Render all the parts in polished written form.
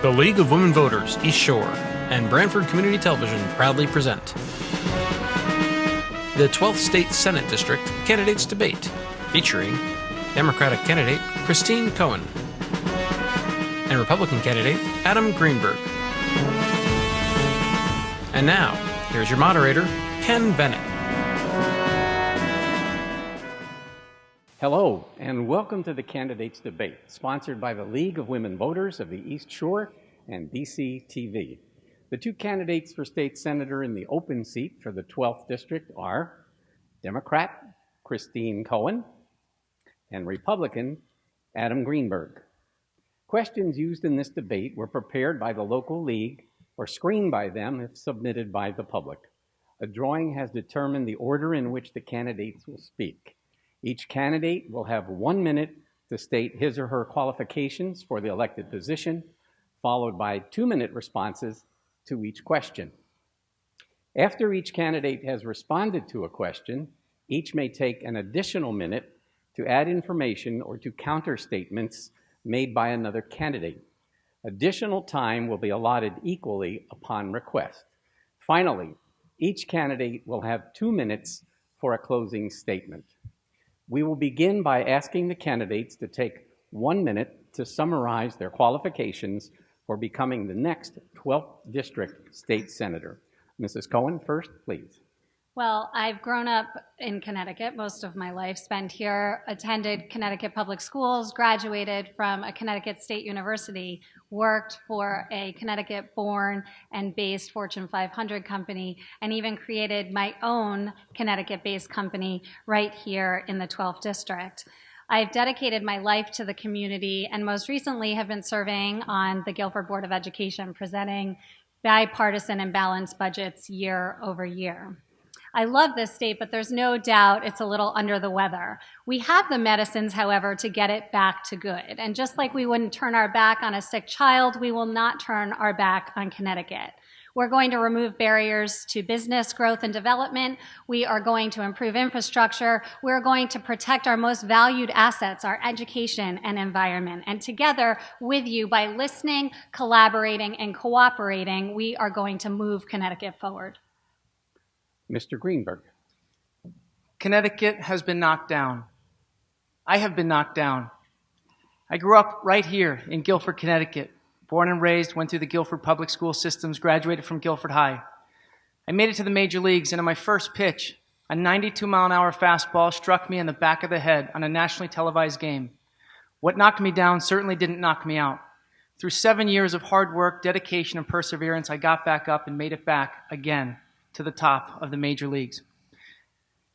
The League of Women Voters, East Shore, and Brantford Community Television proudly present the 12th State Senate District Candidates Debate, featuring Democratic candidate Christine Cohen and Republican candidate Adam Greenberg. And now, here's your moderator, Ken Bennett. Hello, and welcome to the Candidates Debate, sponsored by the League of Women Voters of the East Shore and DC TV. The two candidates for state senator in the open seat for the 12th district are Democrat Christine Cohen and Republican Adam Greenberg. Questions used in this debate were prepared by the local league or screened by them if submitted by the public. A drawing has determined the order in which the candidates will speak. Each candidate will have 1 minute to state his or her qualifications for the elected position, followed by 2-minute responses to each question. After each candidate has responded to a question, each may take an additional minute to add information or to counter statements made by another candidate. Additional time will be allotted equally upon request. Finally, each candidate will have 2 minutes for a closing statement. We will begin by asking the candidates to take 1 minute to summarize their qualifications for becoming the next 12th District State Senator. Mrs. Cohen, first, please. Well, I've grown up in Connecticut most of my life, spent here, attended Connecticut public schools, graduated from a Connecticut State University, worked for a Connecticut-born and based Fortune 500 company, and even created my own Connecticut-based company right here in the 12th District. I've dedicated my life to the community and most recently have been serving on the Guilford Board of Education, presenting bipartisan and balanced budgets year over year. I love this state, but there's no doubt it's a little under the weather. We have the medicines, however, to get it back to good. And just like we wouldn't turn our back on a sick child, we will not turn our back on Connecticut. We're going to remove barriers to business growth and development. We are going to improve infrastructure. We're going to protect our most valued assets, our education and environment. And together with you, by listening, collaborating, and cooperating, we are going to move Connecticut forward. Mr. Greenberg. Connecticut has been knocked down. I have been knocked down. I grew up right here in Guilford, Connecticut. Born and raised, went through the Guilford public school systems, graduated from Guilford High. I made it to the major leagues, and in my first pitch, a 92-mile-an-hour fastball struck me in the back of the head on a nationally televised game. What knocked me down certainly didn't knock me out. Through 7 years of hard work, dedication, and perseverance, I got back up and made it back again to the top of the major leagues.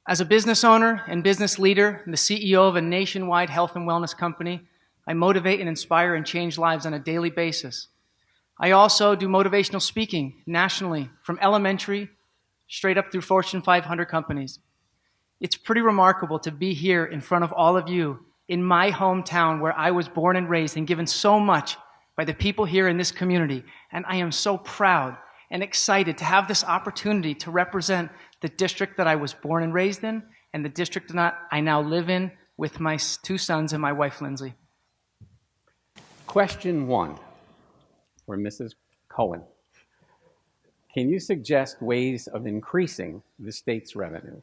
As a business owner and business leader and the CEO of a nationwide health and wellness company, I motivate and inspire and change lives on a daily basis. I also do motivational speaking nationally, from elementary straight up through Fortune 500 companies. It's pretty remarkable to be here in front of all of you in my hometown where I was born and raised and given so much by the people here in this community. And I am so proud and excited to have this opportunity to represent the district that I was born and raised in and the district that I now live in with my 2 sons and my wife, Lindsay. Question 1 for Mrs. Cohen. Can you suggest ways of increasing the state's revenue?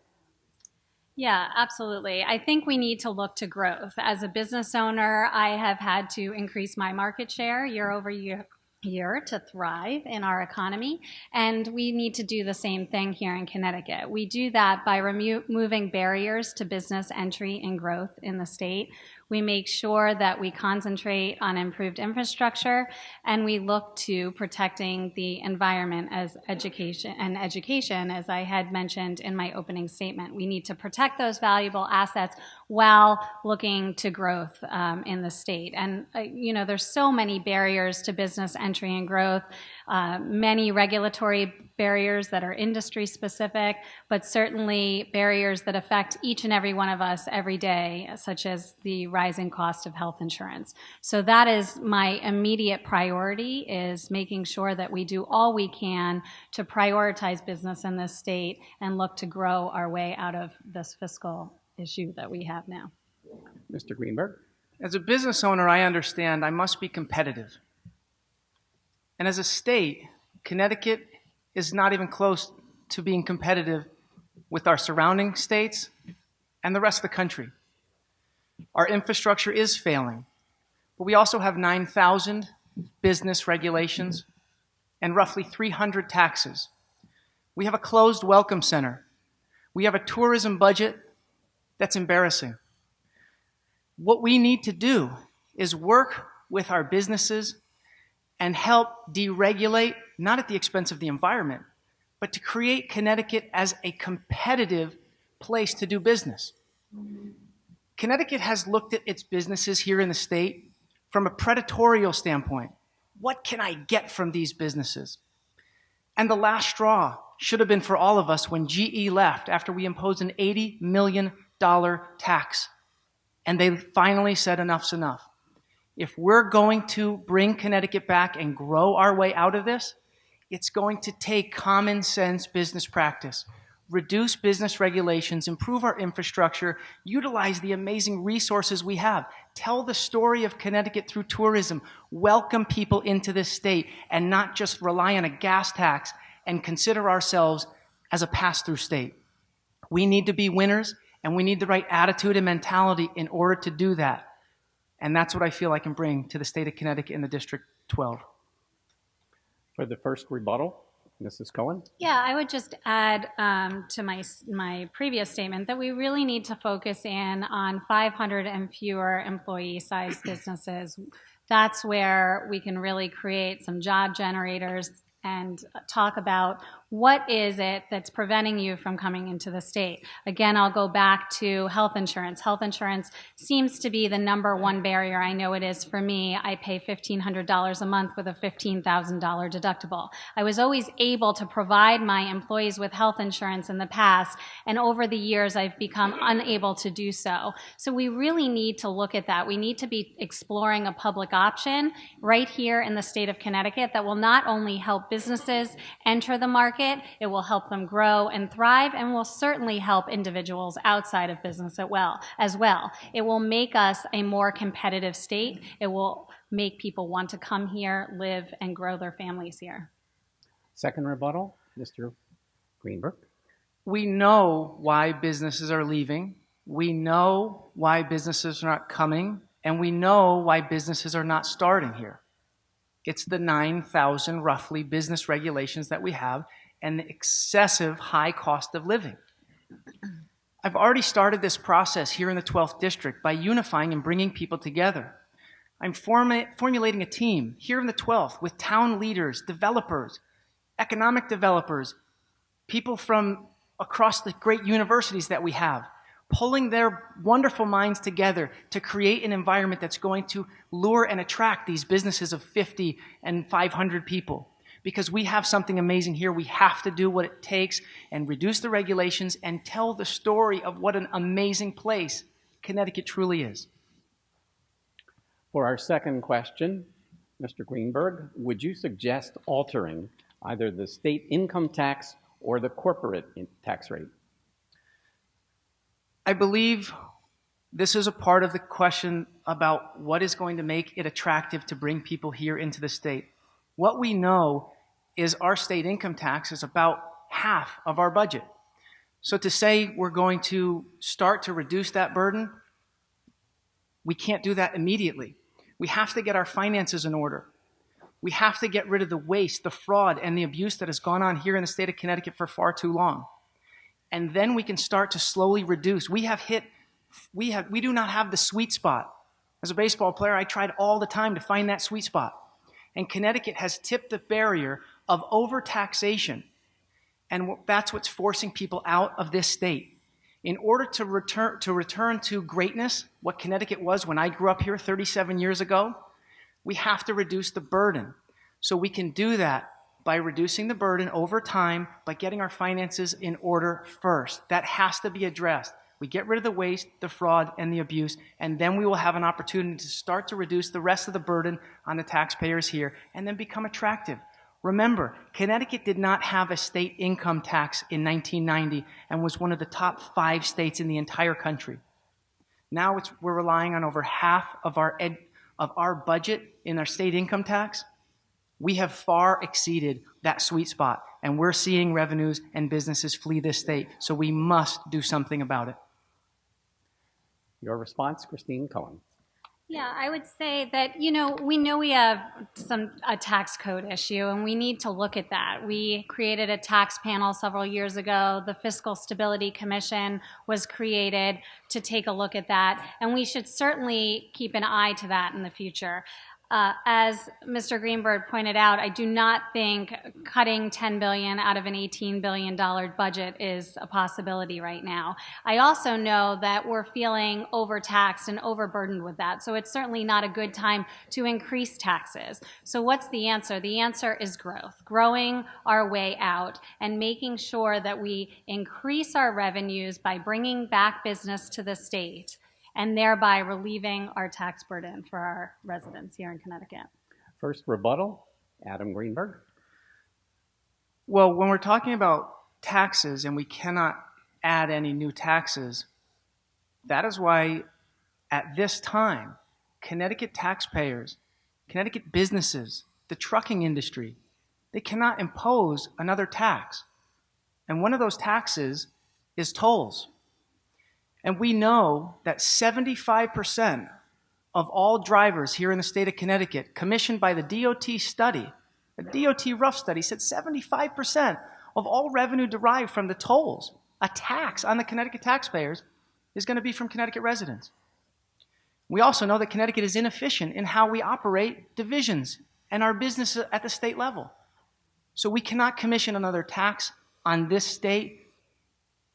Yeah, absolutely. I think we need to look to growth. As a business owner, I have had to increase my market share year over year to thrive in our economy, and we need to do the same thing here in Connecticut. We do that by removing barriers to business entry and growth in the state. We make sure that we concentrate on improved infrastructure, and we look to protecting the environment as education, as I had mentioned in my opening statement. We need to protect those valuable assets while looking to growth in the state. And, there's so many barriers to business entry and growth, many regulatory barriers that are industry specific, but certainly barriers that affect each and every one of us every day, such as the rising cost of health insurance. So that is my immediate priority, is making sure that we do all we can to prioritize business in this state and look to grow our way out of this fiscal issue that we have now. Mr. Greenberg. As a business owner, I understand I must be competitive. And as a state, Connecticut is not even close to being competitive with our surrounding states and the rest of the country. Our infrastructure is failing, but we also have 9,000 business regulations and roughly 300 taxes. We have a closed welcome center. We have a tourism budget that's embarrassing. What we need to do is work with our businesses and help deregulate, not at the expense of the environment, but to create Connecticut as a competitive place to do business. Connecticut has looked at its businesses here in the state from a predatorial standpoint. What can I get from these businesses? And the last straw should have been for all of us when GE left after we imposed an $80 million tax. And they finally said enough's enough. If we're going to bring Connecticut back and grow our way out of this, it's going to take common sense business practice. Reduce business regulations, improve our infrastructure, utilize the amazing resources we have. Tell the story of Connecticut through tourism. Welcome people into this state and not just rely on a gas tax and consider ourselves as a pass-through state. We need to be winners, and we need the right attitude and mentality in order to do that. And that's what I feel I can bring to the state of Connecticut in the District 12. For the first rebuttal, Mrs. Cohen. Yeah, I would just add to my previous statement that we really need to focus in on 500 and fewer employee-sized businesses. That's where we can really create some job generators and talk about what is it that's preventing you from coming into the state. Again, I'll go back to health insurance. Health insurance seems to be the #1 barrier. I know it is for me. I pay $1,500 a month with a $15,000 deductible. I was always able to provide my employees with health insurance in the past, and over the years I've become unable to do so. So we really need to look at that. We need to be exploring a public option right here in the state of Connecticut that will not only help businesses enter the market, it will help them grow and thrive, and will certainly help individuals outside of business as well. It will make us a more competitive state. It will make people want to come here, live, and grow their families here. Second rebuttal, Mr. Greenberg. We know why businesses are leaving. We know why businesses are not coming, and we know why businesses are not starting here. It's the 9,000 roughly business regulations that we have and the excessive high cost of living. I've already started this process here in the 12th District by unifying and bringing people together. I'm formulating a team here in the 12th with town leaders, developers, economic developers, people from across the great universities that we have, pulling their wonderful minds together to create an environment that's going to lure and attract these businesses of 50 and 500 people. Because we have something amazing here. We have to do what it takes and reduce the regulations and tell the story of what an amazing place Connecticut truly is. For our second question, Mr. Greenberg, would you suggest altering either the state income tax or the corporate tax rate? I believe this is a part of the question about what is going to make it attractive to bring people here into the state. What we know is our state income tax is about half of our budget. So to say we're going to start to reduce that burden, we can't do that immediately. We have to get our finances in order. We have to get rid of the waste, the fraud, and the abuse that has gone on here in the state of Connecticut for far too long. And then we can start to slowly reduce. We do not have the sweet spot. As a baseball player, I tried all the time to find that sweet spot. And Connecticut has tipped the barrier of overtaxation. And that's what's forcing people out of this state. In order to return to greatness, what Connecticut was when I grew up here 37 years ago, we have to reduce the burden. So we can do that by reducing the burden over time, by getting our finances in order first. That has to be addressed. We get rid of the waste, the fraud, and the abuse, and then we will have an opportunity to start to reduce the rest of the burden on the taxpayers here and then become attractive. Remember, Connecticut did not have a state income tax in 1990 and was one of the top 5 states in the entire country. Now we're relying on over half of our budget in our state income tax. We have far exceeded that sweet spot, and we're seeing revenues and businesses flee this state, so we must do something about it. Your response, Christine Cohen. Yeah, I would say that, we know we have a tax code issue, and we need to look at that. We created a tax panel several years ago. The Fiscal Stability Commission was created to take a look at that, and we should certainly keep an eye to that in the future. As Mr. Greenberg pointed out, I do not think cutting $10 billion out of an $18 billion budget is a possibility right now. I also know that we're feeling overtaxed and overburdened with that, so it's certainly not a good time to increase taxes. So what's the answer? The answer is growth, growing our way out and making sure that we increase our revenues by bringing back business to the state, and thereby relieving our tax burden for our residents here in Connecticut. First rebuttal, Adam Greenberg. Well, when we're talking about taxes and we cannot add any new taxes, that is why at this time, Connecticut taxpayers, Connecticut businesses, the trucking industry, they cannot impose another tax. And one of those taxes is tolls. And we know that 75% of all drivers here in the state of Connecticut, commissioned by the DOT study, the DOT rough study said 75% of all revenue derived from the tolls, a tax on the Connecticut taxpayers, is going to be from Connecticut residents. We also know that Connecticut is inefficient in how we operate divisions and our business at the state level. So we cannot commission another tax on this state,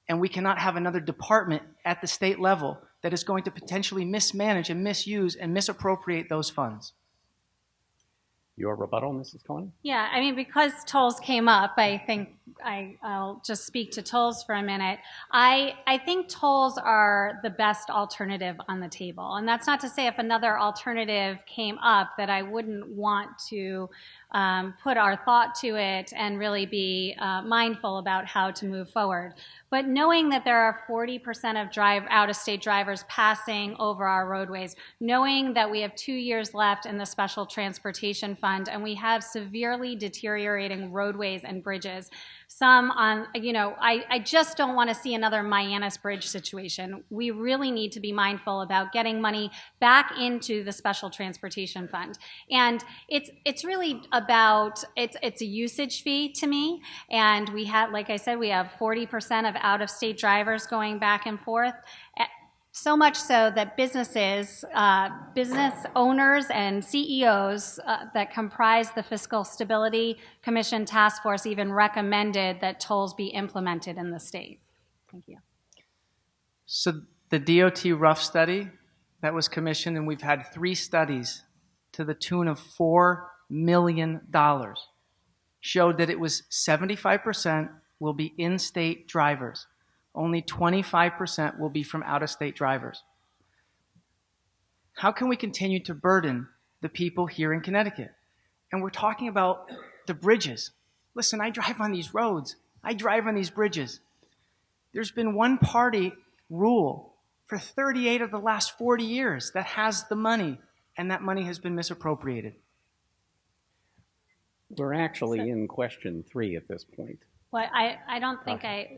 and we cannot have another department at the state level that is going to potentially mismanage and misuse and misappropriate those funds. Your rebuttal, Mrs. Cohen? Yeah, I mean, because tolls came up, I think I'll just speak to tolls for a minute. I think tolls are the best alternative on the table. And that's not to say if another alternative came up that I wouldn't want to put our thought to it and really be mindful about how to move forward. But knowing that there are 40% of out-of-state drivers passing over our roadways, knowing that we have 2 years left in the Special Transportation Fund and we have severely deteriorating roadways and bridges, some on, I just don't want to see another Myannis Bridge situation. We really need to be mindful about getting money back into the Special Transportation Fund. And it's really about, it's a usage fee to me. And we have, like I said, we have 40% of out-of-state drivers going back and forth. So much so that businesses, business owners and CEOs that comprise the Fiscal Stability Commission Task Force even recommended that tolls be implemented in the state. Thank you. So the DOT rough study that was commissioned, and we've had 3 studies to the tune of $4 million, showed that it was 75% will be in-state drivers. Only 25% will be from out-of-state drivers. How can we continue to burden the people here in Connecticut? And we're talking about the bridges. Listen, I drive on these roads. I drive on these bridges. There's been one-party rule for 38 of the last 40 years that has the money, and that money has been misappropriated. We're actually in question 3 at this point. Well, I don't think okay.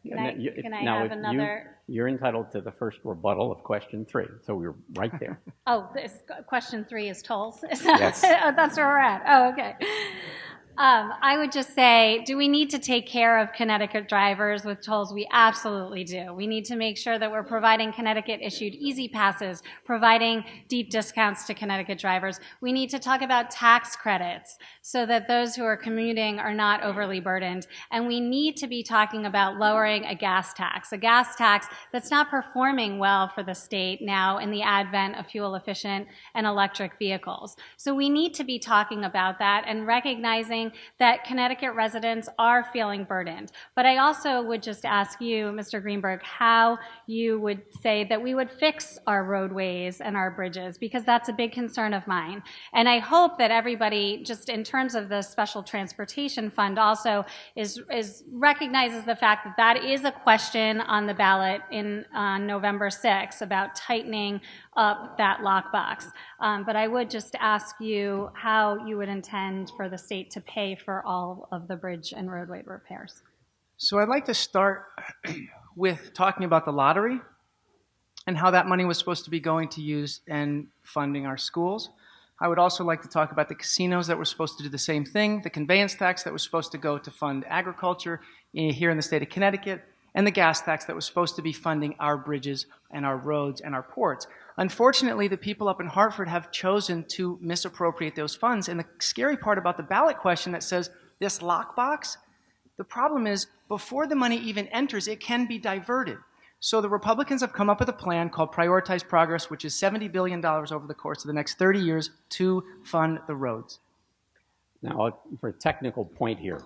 Can I have another? You're entitled to the first rebuttal of question 3, so we're right there. Oh, question 3 is tolls? Yes. Oh, that's where we're at. Oh, okay. I would just say, do we need to take care of Connecticut drivers with tolls? We absolutely do. We need to make sure that we're providing Connecticut-issued easy passes, providing deep discounts to Connecticut drivers. We need to talk about tax credits so that those who are commuting are not overly burdened. And we need to be talking about lowering a gas tax that's not performing well for the state now in the advent of fuel-efficient and electric vehicles. So we need to be talking about that and recognizing acknowledging that Connecticut residents are feeling burdened. But I also would just ask you, Mr. Greenberg, how you would say that we would fix our roadways and our bridges, because that's a big concern of mine. And I hope that everybody, just in terms of the Special Transportation Fund, also recognizes the fact that that is a question on the ballot on November 6th about tightening up that lockbox. But I would just ask you how you would intend for the state to pay for all of the bridge and roadway repairs. So I'd like to start with talking about the lottery and how that money was supposed to be going to use and funding our schools. I would also like to talk about the casinos that were supposed to do the same thing, the conveyance tax that was supposed to go to fund agriculture here in the state of Connecticut, and the gas tax that was supposed to be funding our bridges and our roads and our ports. Unfortunately, the people up in Hartford have chosen to misappropriate those funds. And the scary part about the ballot question that says this lockbox, the problem is before the money even enters, it can be diverted. So the Republicans have come up with a plan called Prioritize Progress, which is $70 billion over the course of the next 30 years to fund the roads. Now, for a technical point here,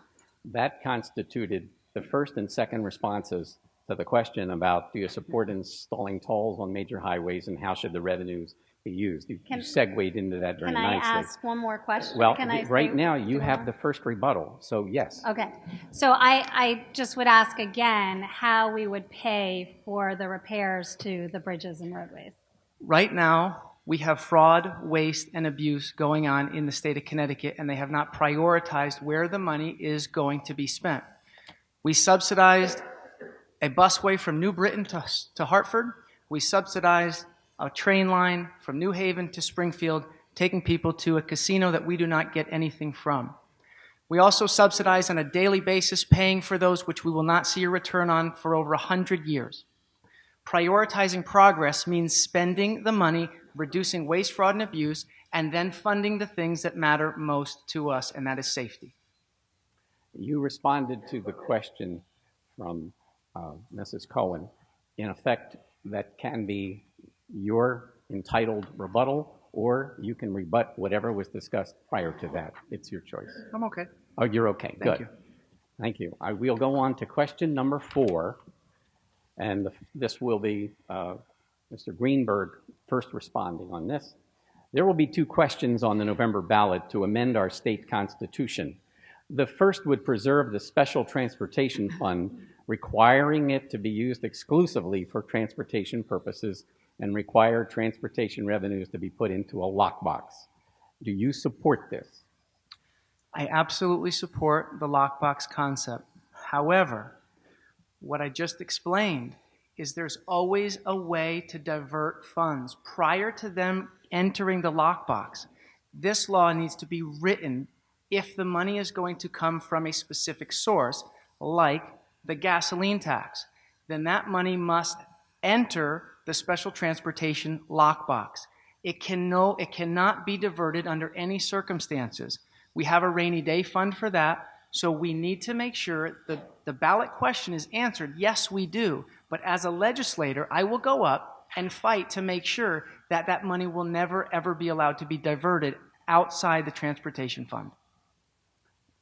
that constituted the first and second responses to the question about do you support installing tolls on major highways and how should the revenues be used. You segued into that very nicely. Can I ask one more question? Well, right now you have the first rebuttal, so yes. Okay. So I just would ask again how we would pay for the repairs to the bridges and roadways. Right now, we have fraud, waste, and abuse going on in the state of Connecticut, and they have not prioritized where the money is going to be spent. We subsidized a busway from New Britain to Hartford. We subsidized a train line from New Haven to Springfield, taking people to a casino that we do not get anything from. We also subsidize on a daily basis, paying for those which we will not see a return on for over 100 years. Prioritizing progress means spending the money, reducing waste, fraud, and abuse, and then funding the things that matter most to us, and that is safety. You responded to the question from Mrs. Cohen. In effect, that can be your entitled rebuttal, or you can rebut whatever was discussed prior to that. It's your choice. I'm okay. Oh, you're okay. Thank Good. you. Thank you. I will go on to question number 4, and this will be Mr. Greenberg first responding on this. There will be 2 questions on the November ballot to amend our state constitution. The first would preserve the Special Transportation Fund, requiring it to be used exclusively for transportation purposes and require transportation revenues to be put into a lockbox. Do you support this? I absolutely support the lockbox concept. However, what I just explained is there's always a way to divert funds prior to them entering the lockbox. This law needs to be written if the money is going to come from a specific source, like the gasoline tax. Then that money must enter the special transportation lockbox. It cannot be diverted under any circumstances. We have a rainy day fund for that, so we need to make sure that the ballot question is answered. Yes, we do. But as a legislator, I will go up and fight to make sure that that money will never, ever be allowed to be diverted outside the transportation fund.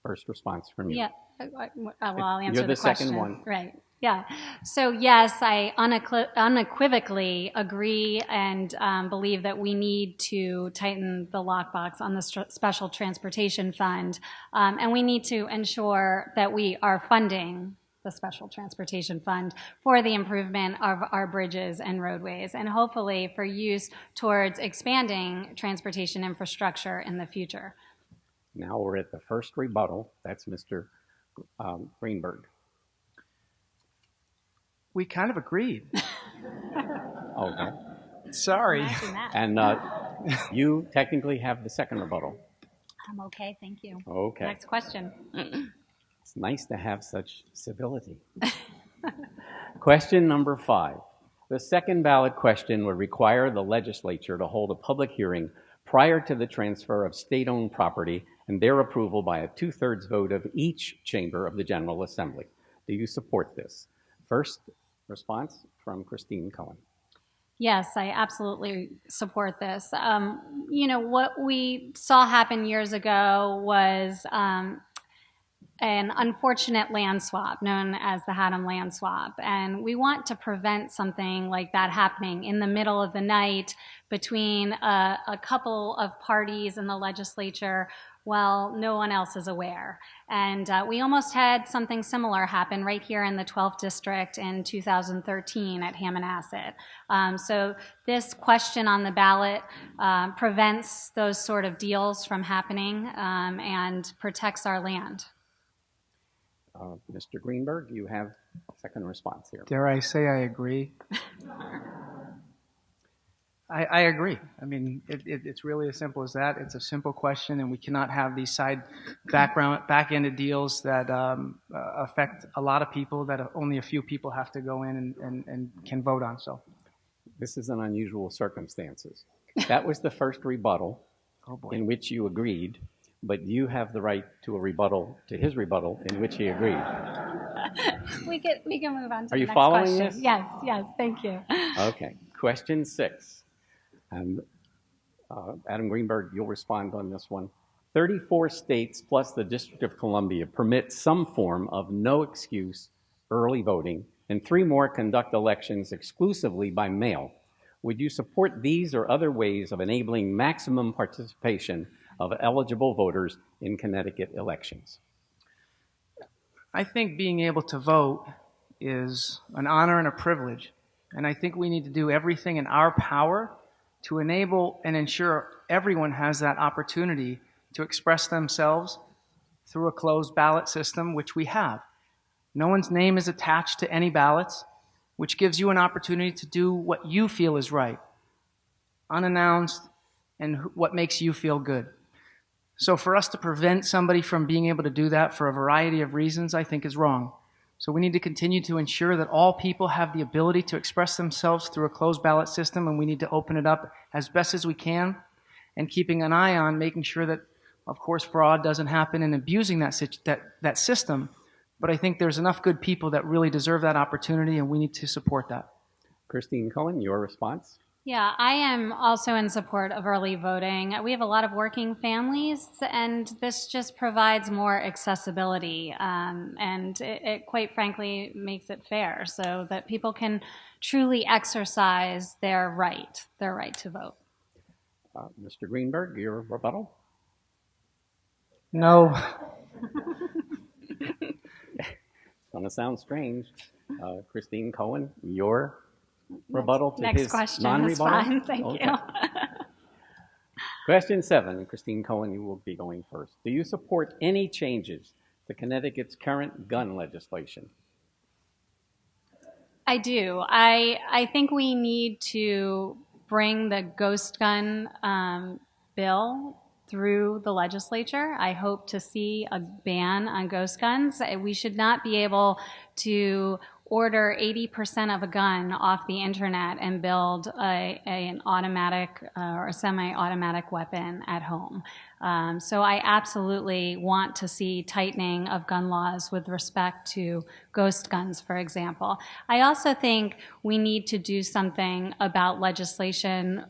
First response from you. Yeah, well, I'll answer You're the question. second one. Right. Yeah. So yes, I unequivocally agree and believe that we need to tighten the lockbox on the Special Transportation Fund, and we need to ensure that we are funding the Special Transportation Fund for the improvement of our bridges and roadways, and hopefully for use towards expanding transportation infrastructure in the future. Now we're at the first rebuttal. That's Mr. Greenberg. We kind of agreed. Okay. Sorry. Imagine that. And you technically have the second rebuttal. I'm okay, thank you. Okay. Next question. It's nice to have such civility. Question number 5. The second ballot question would require the legislature to hold a public hearing prior to the transfer of state-owned property and their approval by a 2/3 vote of each chamber of the General Assembly. Do you support this? First response from Christine Cohen. Yes, I absolutely support this. You know, what we saw happen years ago was an unfortunate land swap known as the Haddam land swap. And we want to prevent something like that happening in the middle of the night between a couple of parties in the legislature while no one else is aware. And we almost had something similar happen right here in the 12th District in 2013 at Hammonasset. So this question on the ballot prevents those sort of deals from happening and protects our land. Mr. Greenberg, you have a second response here. Dare I say I agree? I agree. I mean, it's really as simple as that. It's a simple question, and we cannot have these back-ended deals that affect a lot of people that only a few people have to go in and can vote on. So, this is an unusual circumstances. That was the first rebuttal in which you agreed, but you have the right to a rebuttal, to his rebuttal, in which he agreed. We can move on to Are the you next following question. this? Yes, thank you. Okay, question 6. Adam Greenberg, you'll respond on this one. 34 states plus the District of Columbia permit some form of no excuse early voting, and 3 more conduct elections exclusively by mail. Would you support these or other ways of enabling maximum participation of eligible voters in Connecticut elections? I think being able to vote is an honor and a privilege, and I think we need to do everything in our power to enable and ensure everyone has that opportunity to express themselves through a closed ballot system, which we have. No one's name is attached to any ballots, which gives you an opportunity to do what you feel is right, unannounced, and what makes you feel good. So for us to prevent somebody from being able to do that for a variety of reasons, I think is wrong. So we need to continue to ensure that all people have the ability to express themselves through a closed ballot system, and we need to open it up as best as we can, and keeping an eye on making sure that, of course, fraud doesn't happen and abusing that system. But I think there's enough good people that really deserve that opportunity, and we need to support that. Christine Cohen, your response? Yeah, I am also in support of early voting. We have a lot of working families, and this just provides more accessibility, and it quite frankly makes it fair so that people can truly exercise their right to vote. Mr. Greenberg, your rebuttal? No. It's going to sound strange. Christine Cohen, your rebuttal to Next his question non-rebuttal? is fine. Thank you. Question 7, Christine Cohen, you will be going first. Do you support any changes to Connecticut's current gun legislation? I do. I think we need to bring the ghost gun bill through the legislature. I hope to see a ban on ghost guns. We should not be able to order 80% of a gun off the internet and build an automatic or a semi-automatic weapon at home. So I absolutely want to see tightening of gun laws with respect to ghost guns, for example. I also think we need to do something about legislation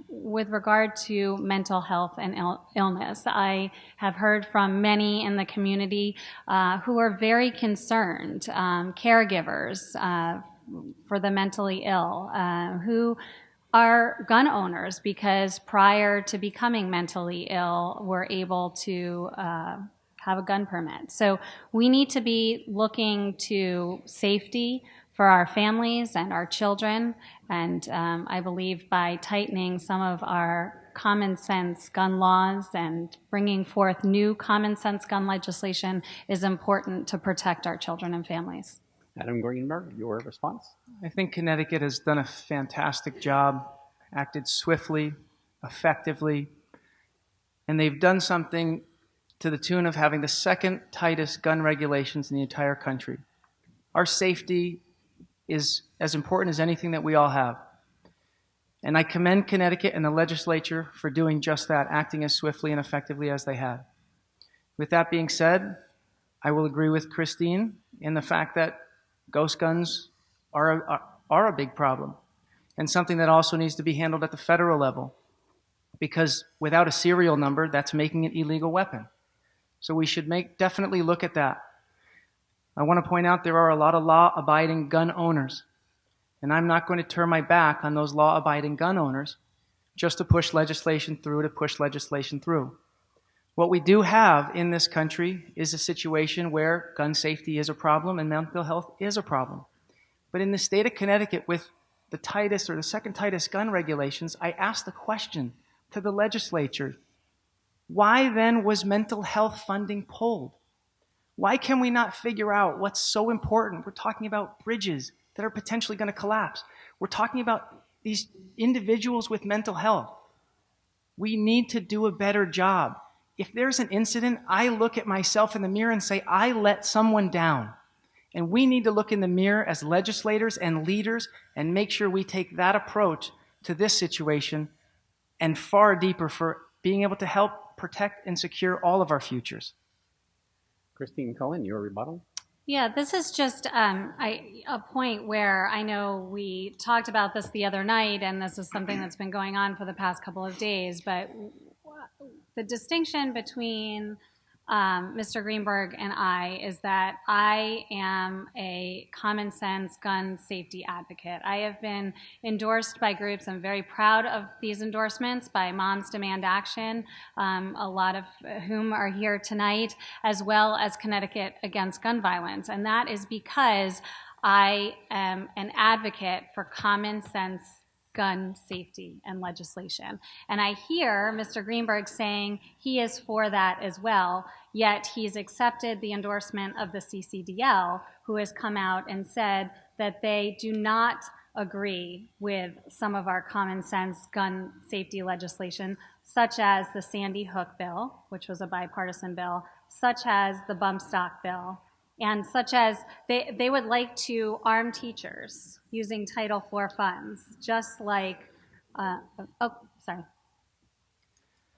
with regard to mental health and illness. I have heard from many in the community who are very concerned, caregivers for the mentally ill, who are gun owners because prior to becoming mentally ill were able to have a gun permit. So we need to be looking to safety for our families and our children, and I believe by tightening some of our common sense gun laws and bringing forth new common sense gun legislation is important to protect our children and families. Adam Greenberg, your response? I think Connecticut has done a fantastic job, acted swiftly, effectively, and they've done something to the tune of having the second tightest gun regulations in the entire country. Our safety is as important as anything that we all have. And I commend Connecticut and the legislature for doing just that, acting as swiftly and effectively as they have. With that being said, I will agree with Christine in the fact that ghost guns are a big problem and something that also needs to be handled at the federal level, because without a serial number, that's making an illegal weapon. So we should definitely look at that. I want to point out there are a lot of law-abiding gun owners, and I'm not going to turn my back on those law-abiding gun owners just to push legislation through. What we do have in this country is a situation where gun safety is a problem and mental health is a problem. But in the state of Connecticut, with the tightest or the second tightest gun regulations, I asked the question to the legislature, why then was mental health funding pulled? Why can we not figure out what's so important? We're talking about bridges that are potentially going to collapse. We're talking about these individuals with mental health. We need to do a better job. If there's an incident, I look at myself in the mirror and say, I let someone down. And we need to look in the mirror as legislators and leaders and make sure we take that approach to this situation and far deeper for being able to help protect and secure all of our futures. Christine Cohen, your rebuttal? Yeah, this is just a point where I know we talked about this the other night, and this is something that's been going on for the past couple of days, but the distinction between Mr. Greenberg and I is that I am a common sense gun safety advocate. I have been endorsed by groups. I'm very proud of these endorsements by Moms Demand Action, a lot of whom are here tonight, as well as Connecticut Against Gun Violence. And that is because I am an advocate for common sense gun safety and legislation. And I hear Mr. Greenberg saying he is for that as well, yet he's accepted the endorsement of the CCDL, who has come out and said that they do not agree with some of our common sense gun safety legislation, such as the Sandy Hook bill, which was a bipartisan bill, such as the bump stock bill, and such as they would like to arm teachers using Title IV funds, just like,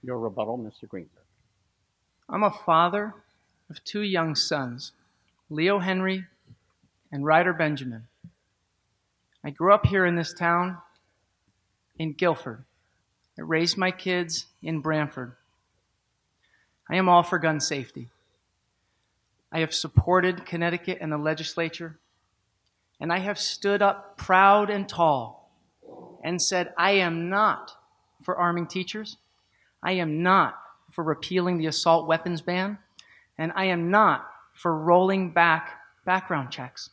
Your rebuttal, Mr. Greenberg. I'm a father of two young sons, Leo Henry and Ryder Benjamin. I grew up here in this town in Guilford. I raised my kids in Branford. I am all for gun safety. I have supported Connecticut and the legislature, and I have stood up proud and tall and said, I am not for arming teachers. I am not for repealing the assault weapons ban, and I am not for rolling back background checks.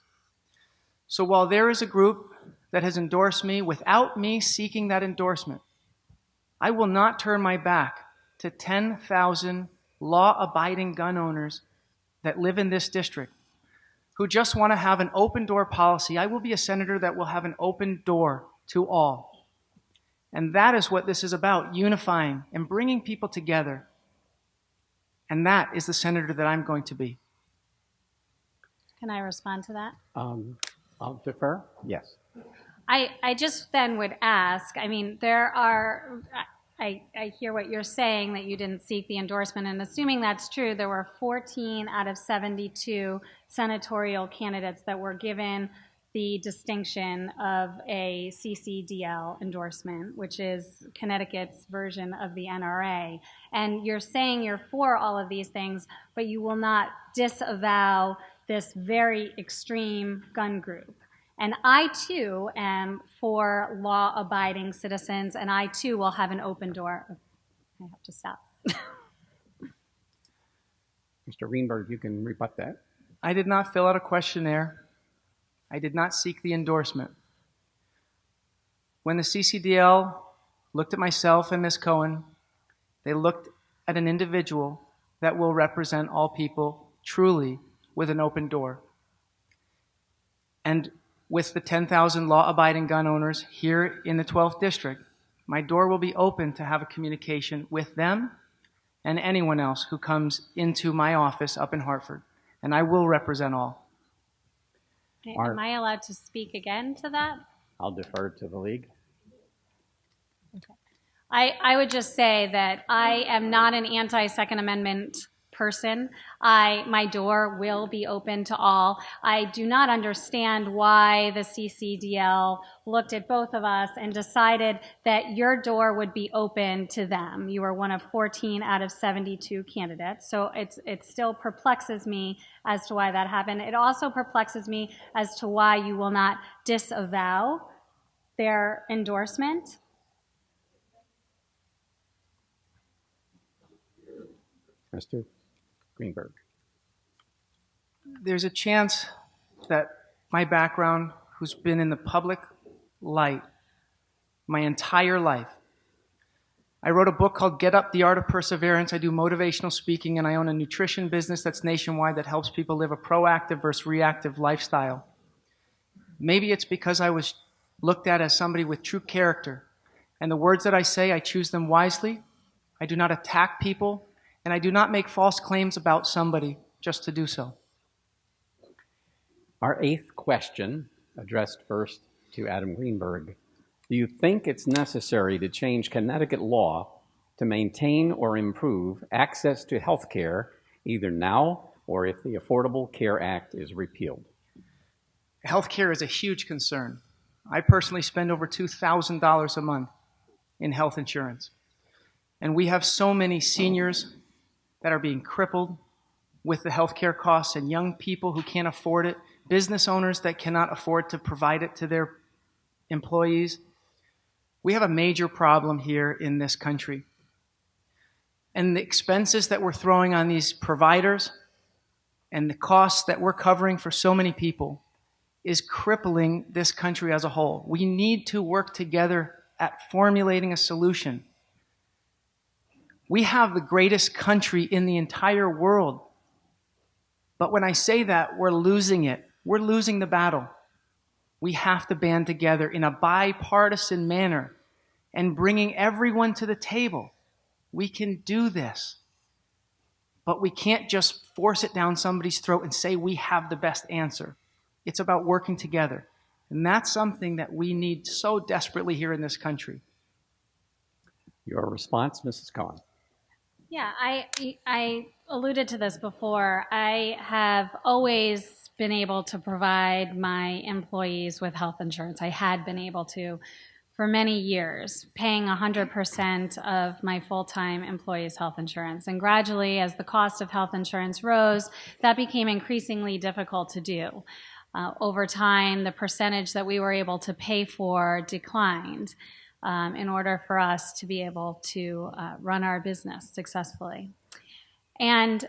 So while there is a group that has endorsed me without me seeking that endorsement, I will not turn my back to 10,000 law-abiding gun owners that live in this district who just want to have an open door policy. I will be a senator that will have an open door to all. And that is what this is about, unifying and bringing people together. And that is the senator that I'm going to be. Can I respond to that? I'll defer. Yes. I just then would ask, I mean, there are, I hear what you're saying, that you didn't seek the endorsement, and assuming that's true, there were 14 out of 72 senatorial candidates that were given the distinction of a CCDL endorsement, which is Connecticut's version of the NRA. And you're saying you're for all of these things, but you will not disavow this very extreme gun group. And I, too, am for law-abiding citizens, and I, too, will have an open door. I have to stop. Mr. Greenberg, you can rebut that. I did not fill out a questionnaire. I did not seek the endorsement. When the CCDL looked at myself and Ms. Cohen, they looked at an individual that will represent all people truly with an open door. And with the 10,000 law-abiding gun owners here in the 12th District, my door will be open to have a communication with them and anyone else who comes into my office up in Hartford. And I will represent all. Am I allowed to speak again to that? I'll defer to the league. Okay. I would just say that I am not an anti-Second Amendment person. My door will be open to all. I do not understand why the CCDL looked at both of us and decided that your door would be open to them. You are one of 14 out of 72 candidates, so it still perplexes me as to why that happened. It also perplexes me as to why you will not disavow their endorsement. Mr. Greenberg. There's a chance that my background, who's been in the public light my entire life. I wrote a book called Get Up, The Art of Perseverance. I do motivational speaking, and I own a nutrition business that's nationwide that helps people live a proactive versus reactive lifestyle. Maybe it's because I was looked at as somebody with true character, and the words that I say, I choose them wisely. I do not attack people, and I do not make false claims about somebody just to do so. Our 8th question, addressed first to Adam Greenberg. Do you think it's necessary to change Connecticut law to maintain or improve access to health care, either now or if the Affordable Care Act is repealed? Health care is a huge concern. I personally spend over $2,000 a month in health insurance. And we have so many seniors that are being crippled with the healthcare costs, and young people who can't afford it, business owners that cannot afford to provide it to their employees. We have a major problem here in this country. And the expenses that we're throwing on these providers and the costs that we're covering for so many people is crippling this country as a whole. We need to work together at formulating a solution. We have the greatest country in the entire world. But when I say that, we're losing it. We're losing the battle. We have to band together in a bipartisan manner and bringing everyone to the table. We can do this. But we can't just force it down somebody's throat and say we have the best answer. It's about working together. And that's something that we need so desperately here in this country. Your response, Mrs. Cohen. Yeah, I alluded to this before. I have always been able to provide my employees with health insurance. I had been able to for many years, paying 100% of my full-time employees' health insurance. And gradually, as the cost of health insurance rose, that became increasingly difficult to do. Over time, the percentage that we were able to pay for declined. In order for us to be able to run our business successfully. And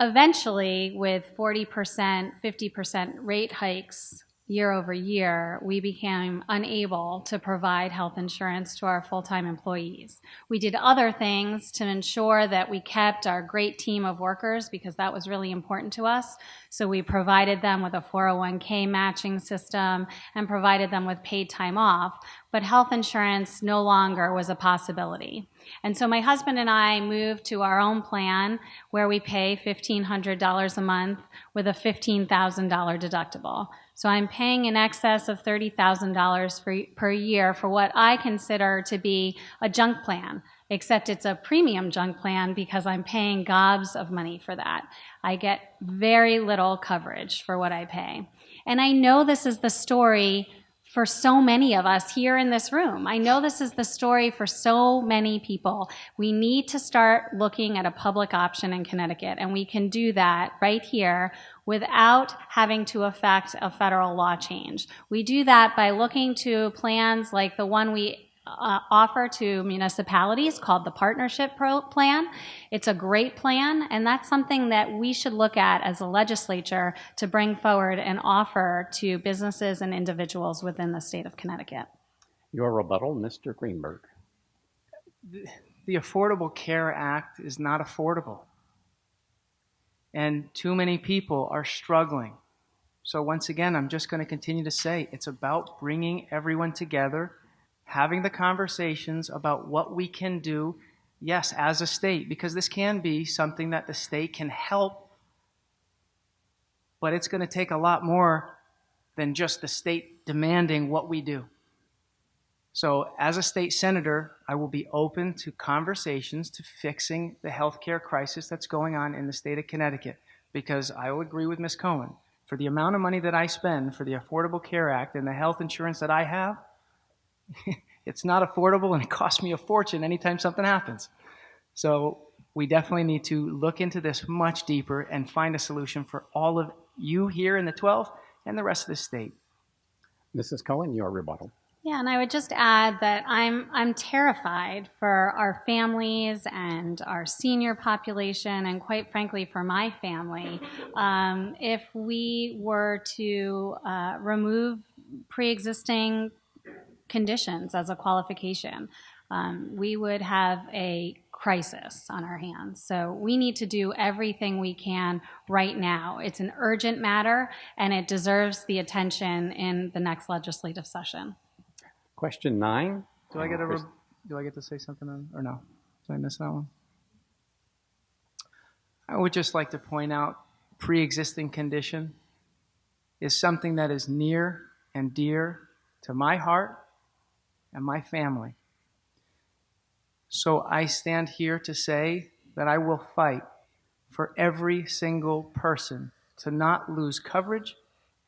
eventually, with 40%, 50% rate hikes year over year, we became unable to provide health insurance to our full-time employees. We did other things to ensure that we kept our great team of workers because that was really important to us. So we provided them with a 401k matching system and provided them with paid time off. But health insurance no longer was a possibility. And so my husband and I moved to our own plan where we pay $1,500 a month with a $15,000 deductible. So I'm paying in excess of $30,000 per year for what I consider to be a junk plan, except it's a premium junk plan because I'm paying gobs of money for that. I get very little coverage for what I pay. And I know this is the story for so many of us here in this room. I know this is the story for so many people. We need to start looking at a public option in Connecticut, and we can do that right here without having to affect a federal law change. We do that by looking to plans like the one we offer to municipalities called the Partnership Plan. It's a great plan, and that's something that we should look at as a legislature to bring forward and offer to businesses and individuals within the state of Connecticut. Your rebuttal, Mr. Greenberg. The Affordable Care Act is not affordable, and too many people are struggling. So once again, I'm just going to continue to say it's about bringing everyone together, having the conversations about what we can do, yes, as a state, because this can be something that the state can help, but it's going to take a lot more than just the state demanding what we do. So as a state senator, I will be open to conversations to fixing the healthcare crisis that's going on in the state of Connecticut, because I will agree with Ms. Cohen. For the amount of money that I spend for the Affordable Care Act and the health insurance that I have, it's not affordable and it costs me a fortune anytime something happens. So we definitely need to look into this much deeper and find a solution for all of you here in the 12th and the rest of the state. Mrs. Cohen, your rebuttal. Yeah, and I would just add that I'm terrified for our families and our senior population, and quite frankly for my family, if we were to remove pre-existing conditions as a qualification. We would have a crisis on our hands. So we need to do everything we can right now. It's an urgent matter, and it deserves the attention in the next legislative session. Question 9. Do I get to say something on, or no? Did I miss that one? I would just like to point out pre-existing condition is something that is near and dear to my heart and my family. So I stand here to say that I will fight for every single person to not lose coverage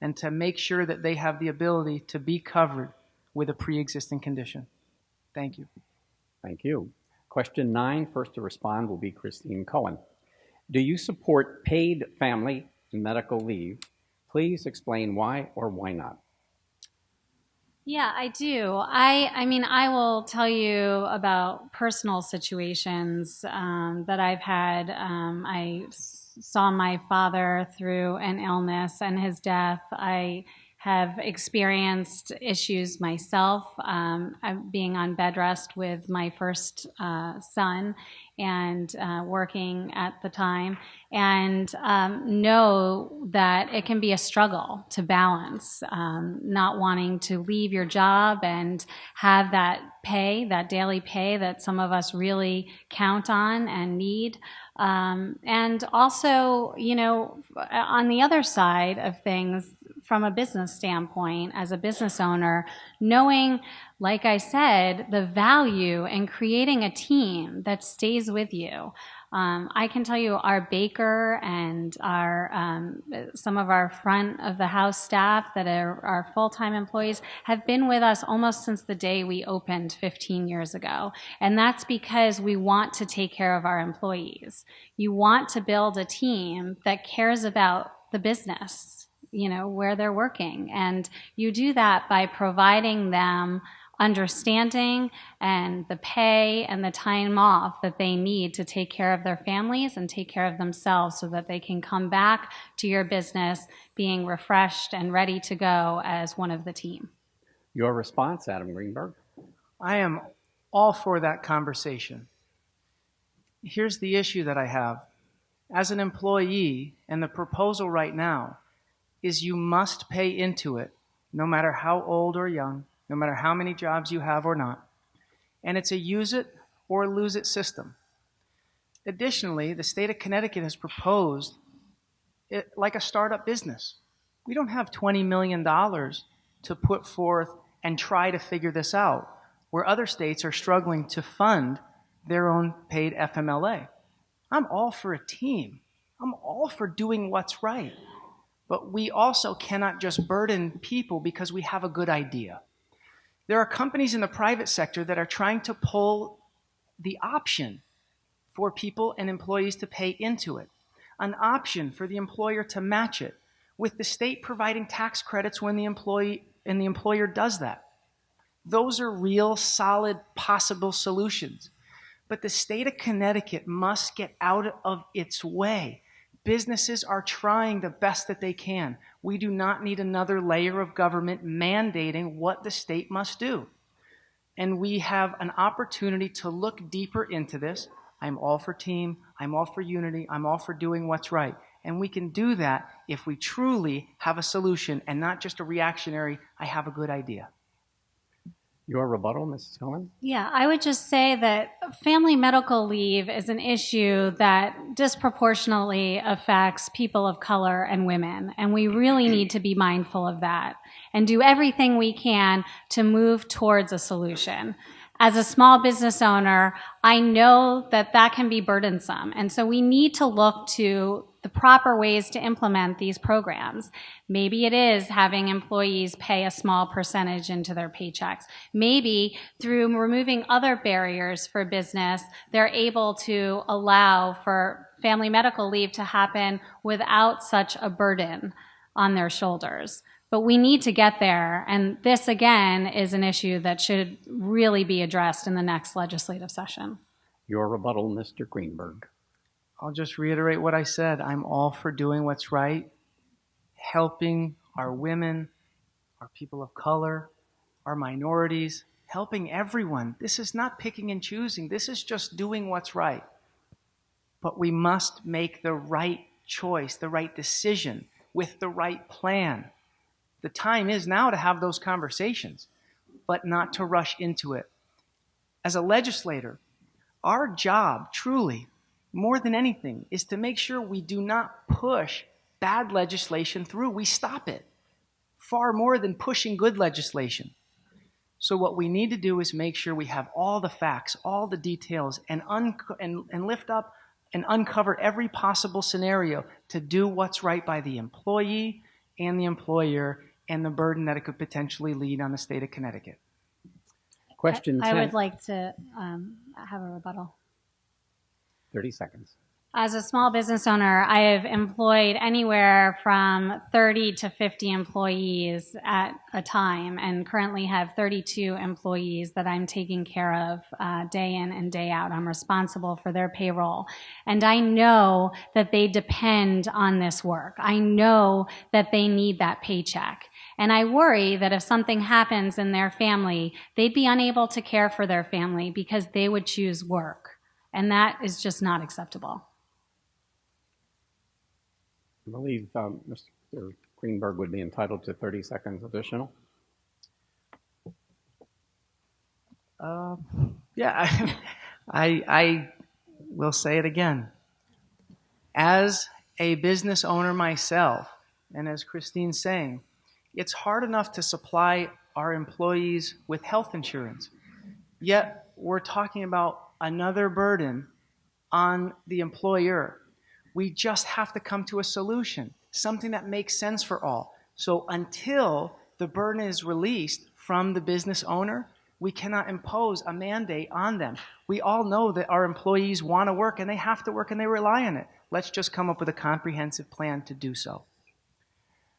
and to make sure that they have the ability to be covered with a pre-existing condition. Thank you. Thank you. Question 9, first to respond will be Christine Cohen. Do you support paid family and medical leave? Please explain why or why not. Yeah, I do. I mean, I will tell you about personal situations that I've had. I saw my father through an illness and his death. I have experienced issues myself, being on bed rest with my first son and working at the time, and know that it can be a struggle to balance not wanting to leave your job and have that pay, that daily pay that some of us really count on and need. And also, you know, on the other side of things, from a business standpoint, as a business owner, knowing, like I said, the value in creating a team that stays with you. I can tell you our baker and our some of our front of the house staff that are our full-time employees have been with us almost since the day we opened 15 years ago. And that's because we want to take care of our employees. You want to build a team that cares about the business, you know, where they're working. And you do that by providing them understanding and the pay and the time off that they need to take care of their families and take care of themselves so that they can come back to your business being refreshed and ready to go as one of the team. Your response, Adam Greenberg. I am all for that conversation. Here's the issue that I have. As an employee, and the proposal right now is you must pay into it, no matter how old or young, no matter how many jobs you have or not. And it's a use it or lose it system. Additionally, the state of Connecticut has proposed it like a startup business. We don't have $20 million to put forth and try to figure this out, where other states are struggling to fund their own paid FMLA. I'm all for a team. I'm all for doing what's right. But we also cannot just burden people because we have a good idea. There are companies in the private sector that are trying to pull the option for people and employees to pay into it, an option for the employer to match it, with the state providing tax credits when the employee and the employer does that. Those are real, solid, possible solutions. But the state of Connecticut must get out of its way. Businesses are trying the best that they can. We do not need another layer of government mandating what the state must do. And we have an opportunity to look deeper into this. I'm all for team. I'm all for unity. I'm all for doing what's right. And we can do that if we truly have a solution and not just a reactionary, I have a good idea. Your rebuttal, Mrs. Cohen? Yeah, I would just say that family medical leave is an issue that disproportionately affects people of color and women, and we really need to be mindful of that. and do everything we can to move towards a solution. As a small business owner, I know that that can be burdensome, and so we need to look to the proper ways to implement these programs. Maybe it is having employees pay a small percentage into their paychecks. Maybe through removing other barriers for business, they're able to allow for family medical leave to happen without such a burden on their shoulders. But we need to get there, and this, again, is an issue that should really be addressed in the next legislative session. Your rebuttal, Mr. Greenberg. I'll just reiterate what I said. I'm all for doing what's right, helping our women, our people of color, our minorities, helping everyone. This is not picking and choosing. This is just doing what's right. But we must make the right choice, the right decision, with the right plan. The time is now to have those conversations, but not to rush into it. As a legislator, our job, truly, more than anything, is to make sure we do not push bad legislation through. We stop it, far more than pushing good legislation. So what we need to do is make sure we have all the facts, all the details, and lift up and uncover every possible scenario to do what's right by the employee and the employer, and the burden that it could potentially lead on the state of Connecticut. Question 10. I would like to have a rebuttal. 30 seconds. As a small business owner, I have employed anywhere from 30 to 50 employees at a time, and currently have 32 employees that I'm taking care of day in and day out. I'm responsible for their payroll. And I know that they depend on this work. I know that they need that paycheck. And I worry that if something happens in their family, they'd be unable to care for their family because they would choose work. And that is just not acceptable. I believe Mr. Greenberg would be entitled to 30 seconds additional. Yeah, I will say it again. As a business owner myself, and as Christine's saying, it's hard enough to supply our employees with health insurance. Yet we're talking about another burden on the employer. We just have to come to a solution, something that makes sense for all. So until the burden is released from the business owner, we cannot impose a mandate on them. We all know that our employees want to work and they have to work and they rely on it. Let's just come up with a comprehensive plan to do so.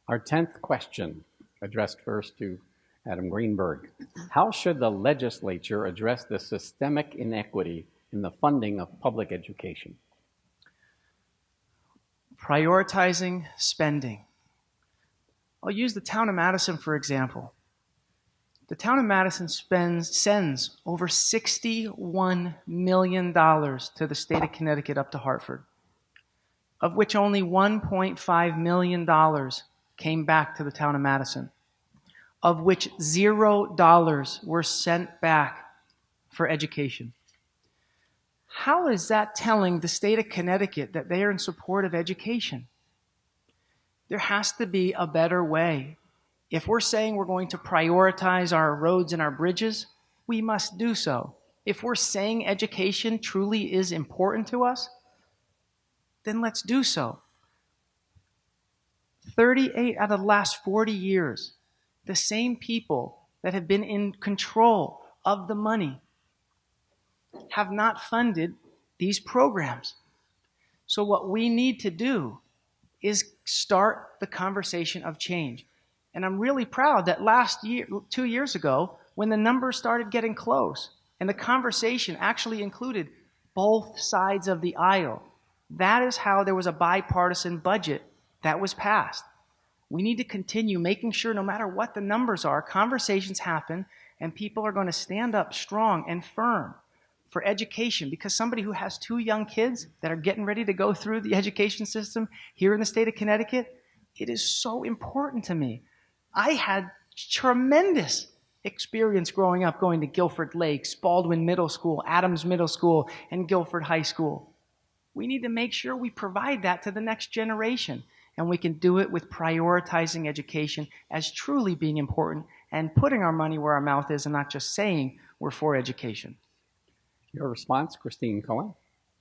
Our 10th question, addressed first to Adam Greenberg. How should the legislature address the systemic inequity in the funding of public education? Prioritizing spending. I'll use the town of Madison, for example. The town of Madison sends over $61 million to the state of Connecticut up to Hartford, of which only $1.5 million came back to the town of Madison, of which $0 were sent back for education. How is that telling the state of Connecticut that they are in support of education? There has to be a better way. If we're saying we're going to prioritize our roads and our bridges, we must do so. If we're saying education truly is important to us, then let's do so. 38 out of the last 40 years, the same people that have been in control of the money have not funded these programs. So what we need to do is start the conversation of change. And I'm really proud that last year, 2 years ago, when the numbers started getting close and the conversation actually included both sides of the aisle, that is how there was a bipartisan budget that was passed. We need to continue making sure no matter what the numbers are, conversations happen and people are going to stand up strong and firm for education, because somebody who has 2 young kids that are getting ready to go through the education system here in the state of Connecticut, it is so important to me. I had tremendous experience growing up going to Guilford Lakes, Baldwin Middle School, Adams Middle School, and Guilford High School. We need to make sure we provide that to the next generation. And we can do it with prioritizing education as truly being important and putting our money where our mouth is and not just saying we're for education. Your response, Christine Cohen?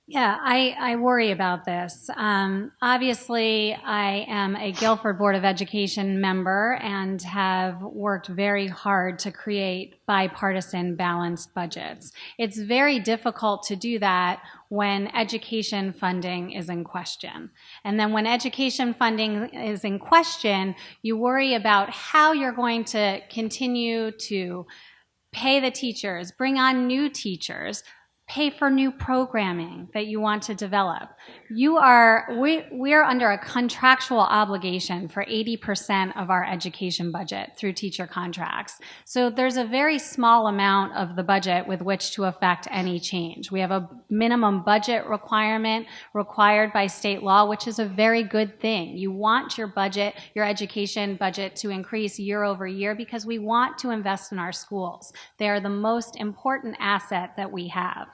Yeah, I worry about this. Obviously, I am a Guilford Board of Education member and have worked very hard to create bipartisan balanced budgets. It's very difficult to do that when education funding is in question. And then when education funding is in question, you worry about how you're going to continue to pay the teachers, bring on new teachers, pay for new programming that you want to develop. We are under a contractual obligation for 80% of our education budget through teacher contracts. So there's a very small amount of the budget with which to affect any change. We have a minimum budget requirement required by state law, which is a very good thing. You want your budget, your education budget, to increase year over year because we want to invest in our schools. They are the most important asset that we have.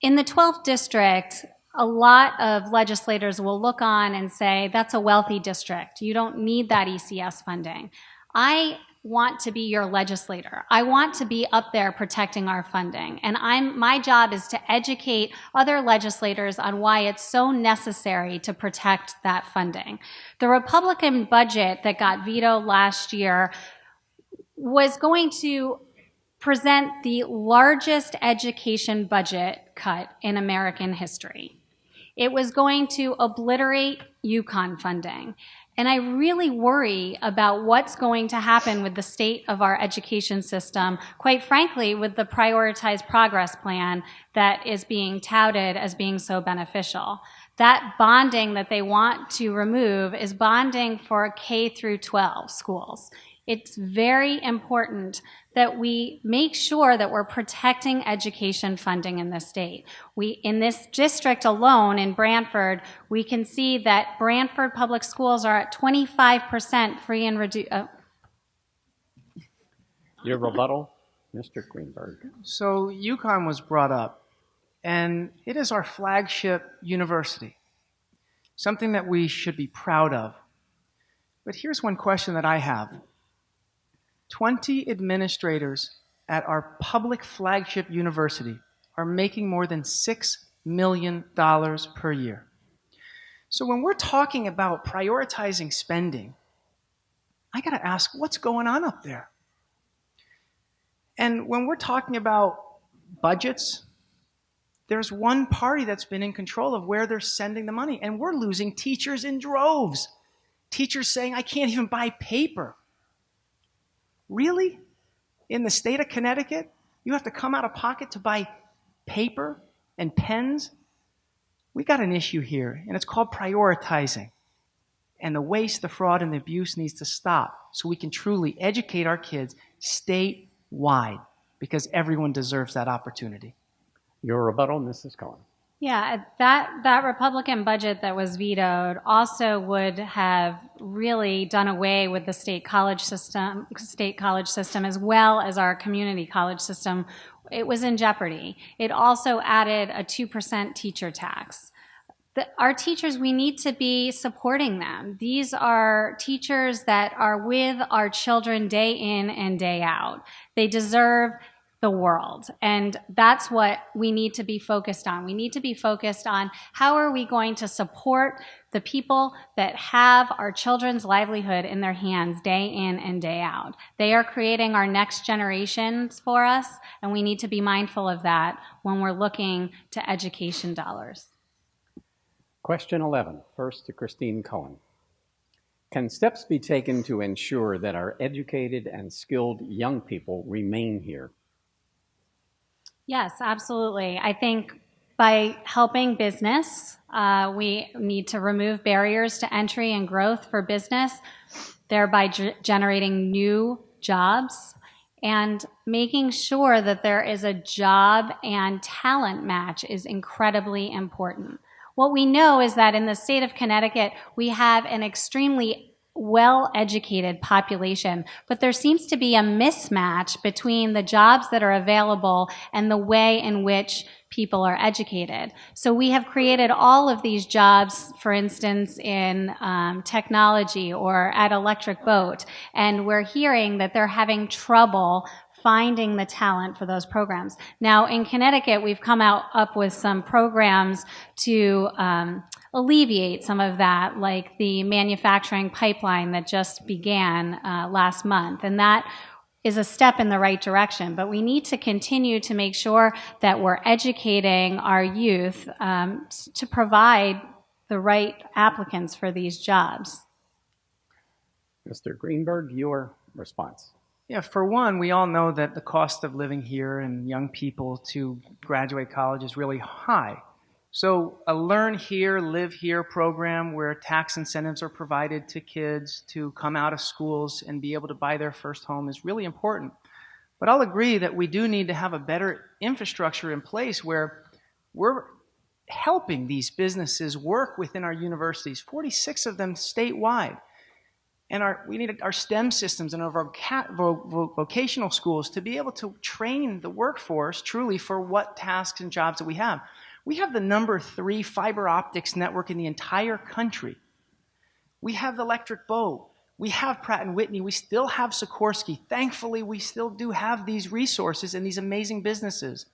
In the 12th district, a lot of legislators will look on and say, that's a wealthy district. You don't need that ECS funding. I want to be your legislator. I want to be up there protecting our funding. And my job is to educate other legislators on why it's so necessary to protect that funding. The Republican budget that got vetoed last year was going to present the largest education budget cut in American history. It was going to obliterate UConn funding. And I really worry about what's going to happen with the state of our education system, quite frankly, with the prioritized progress plan that is being touted as being so beneficial. That bonding that they want to remove is bonding for K through 12 schools. It's very important that we make sure that we're protecting education funding in the state. In this district alone, in Brantford, we can see that Brantford public schools are at 25% free and reduced. Your rebuttal, Mr. Greenberg. So UConn was brought up, and it is our flagship university, something that we should be proud of. But here's one question that I have. 20 administrators at our public flagship university are making more than $6 million per year. So when we're talking about prioritizing spending, I got to ask, what's going on up there? And when we're talking about budgets, there's one party that's been in control of where they're sending the money, and we're losing teachers in droves. Teachers saying, I can't even buy paper. Really? In the state of Connecticut, you have to come out of pocket to buy paper and pens? We got an issue here, and it's called prioritizing. And the waste, the fraud, and the abuse needs to stop so we can truly educate our kids statewide, because everyone deserves that opportunity. Your rebuttal, Mrs. Cohen. Yeah, that Republican budget that was vetoed also would have really done away with the state college system as well as our community college system. It was in jeopardy. It also added a 2% teacher tax. Our teachers, we need to be supporting them. These are teachers that are with our children day in and day out. They deserve the world. And that's what we need to be focused on. We need to be focused on how are we going to support the people that have our children's livelihood in their hands day in and day out. They are creating our next generations for us, and we need to be mindful of that when we're looking to education dollars. Question 11, first to Christine Cohen. Can steps be taken to ensure that our educated and skilled young people remain here? Yes, absolutely. I think by helping business, we need to remove barriers to entry and growth for business, thereby generating new jobs and making sure that there is a job and talent match is incredibly important. What we know is that in the state of Connecticut, we have an extremely well-educated population, but there seems to be a mismatch between the jobs that are available and the way in which people are educated. So we have created all of these jobs, for instance, in technology or at Electric Boat, and we're hearing that they're having trouble finding the talent for those programs. Now, in Connecticut, we've come up with some programs to alleviate some of that, like the manufacturing pipeline that just began last month. And that is a step in the right direction. But we need to continue to make sure that we're educating our youth to provide the right applicants for these jobs. Mr. Greenberg, your response. Yeah, for one, we all know that the cost of living here and young people to graduate college is really high. So a Learn Here, Live Here program where tax incentives are provided to kids to come out of schools and be able to buy their first home is really important. But I'll agree that we do need to have a better infrastructure in place where we're helping these businesses work within our universities, 46 of them statewide. And we need our STEM systems and our vocational schools to be able to train the workforce truly for what tasks and jobs that we have. We have the #3 fiber optics network in the entire country. We have the Electric Boat. We have Pratt & Whitney. We still have Sikorsky. Thankfully, we still do have these resources and these amazing businesses.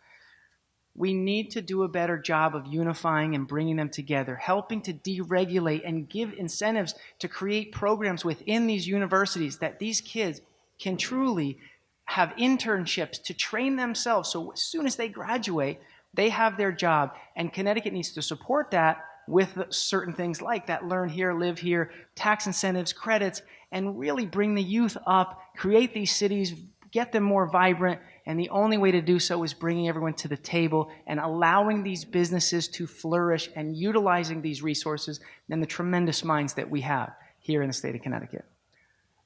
We need to do a better job of unifying and bringing them together, helping to deregulate and give incentives to create programs within these universities that these kids can truly have internships to train themselves. So as soon as they graduate, they have their job. And Connecticut needs to support that with certain things like that Learn Here, Live Here, tax incentives, credits, and really bring the youth up, create these cities, get them more vibrant. And the only way to do so is bringing everyone to the table and allowing these businesses to flourish and utilizing these resources and the tremendous minds that we have here in the state of Connecticut.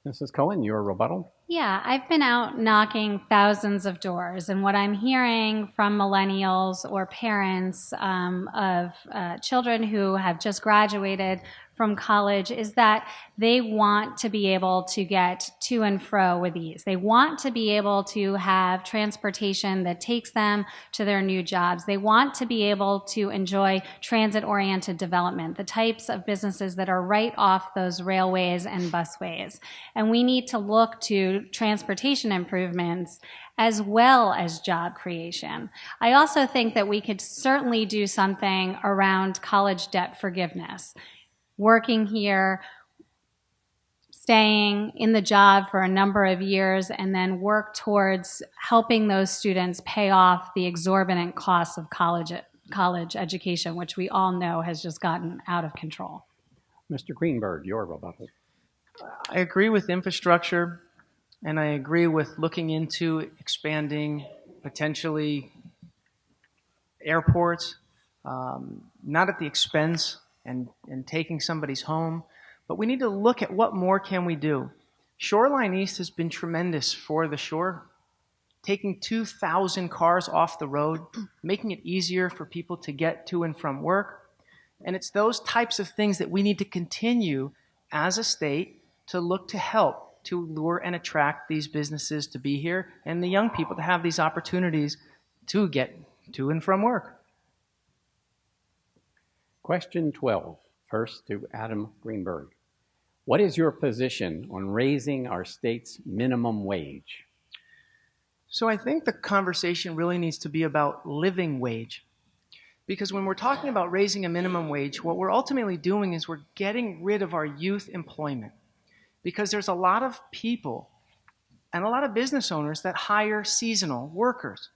Mrs. Cohen, your rebuttal. Yeah, I've been out knocking thousands of doors, and what I'm hearing from millennials or parents of children who have just graduated from college is that they want to be able to get to and fro with ease. They want to be able to have transportation that takes them to their new jobs. They want to be able to enjoy transit-oriented development, the types of businesses that are right off those railways and busways. And we need to look to transportation improvements as well as job creation. I also think that we could certainly do something around college debt forgiveness. Working here, staying in the job for a number of years, and then work towards helping those students pay off the exorbitant costs of college education, which we all know has just gotten out of control. Mr. Greenberg, your rebuttal. I agree with infrastructure, and I agree with looking into expanding potentially airports, not at the expense and taking somebody's home, but we need to look at what more can we do. Shoreline East has been tremendous for the shore, taking 2,000 cars off the road, making it easier for people to get to and from work. And it's those types of things that we need to continue as a state to look to help to lure and attract these businesses to be here and the young people to have these opportunities to get to and from work. Question 12, first to Adam Greenberg. What is your position on raising our state's minimum wage? So I think the conversation really needs to be about living wage. Because when we're talking about raising a minimum wage, what we're ultimately doing is we're getting rid of our youth employment. Because there's a lot of people and a lot of business owners that hire seasonal workers.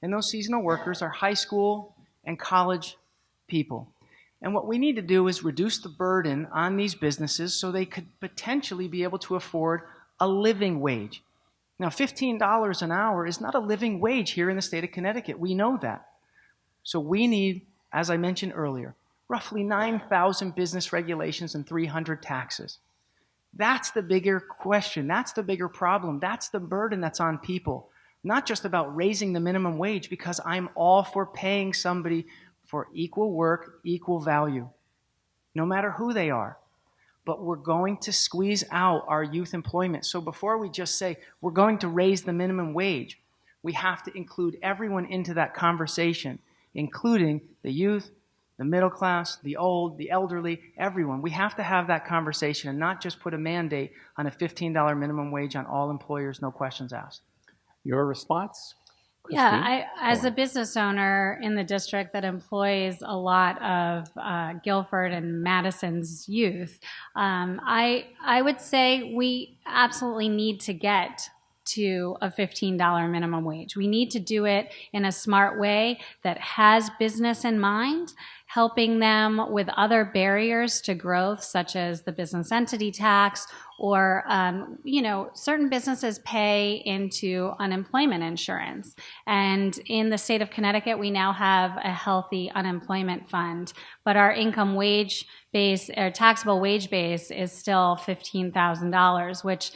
And those seasonal workers are high school and college people. And what we need to do is reduce the burden on these businesses so they could potentially be able to afford a living wage. Now, $15 an hour is not a living wage here in the state of Connecticut. We know that. So we need, as I mentioned earlier, roughly 9,000 business regulations and 300 taxes. That's the bigger question. That's the bigger problem. That's the burden that's on people. Not just about raising the minimum wage, because I'm all for paying somebody for equal work, equal value, no matter who they are. but we're going to squeeze out our youth employment. So before we just say we're going to raise the minimum wage, we have to include everyone into that conversation, including the youth, the middle class, the old, the elderly, everyone. We have to have that conversation and not just put a mandate on a $15 minimum wage on all employers, no questions asked. Your response? Yeah, as a business owner in the district that employs a lot of Guilford and Madison's youth, I would say we absolutely need to get to a $15 minimum wage. We need to do it in a smart way that has business in mind, helping them with other barriers to growth, such as the business entity tax, or, certain businesses pay into unemployment insurance. And in the state of Connecticut, we now have a healthy unemployment fund, but our income wage base, or taxable wage base, is still $15,000, which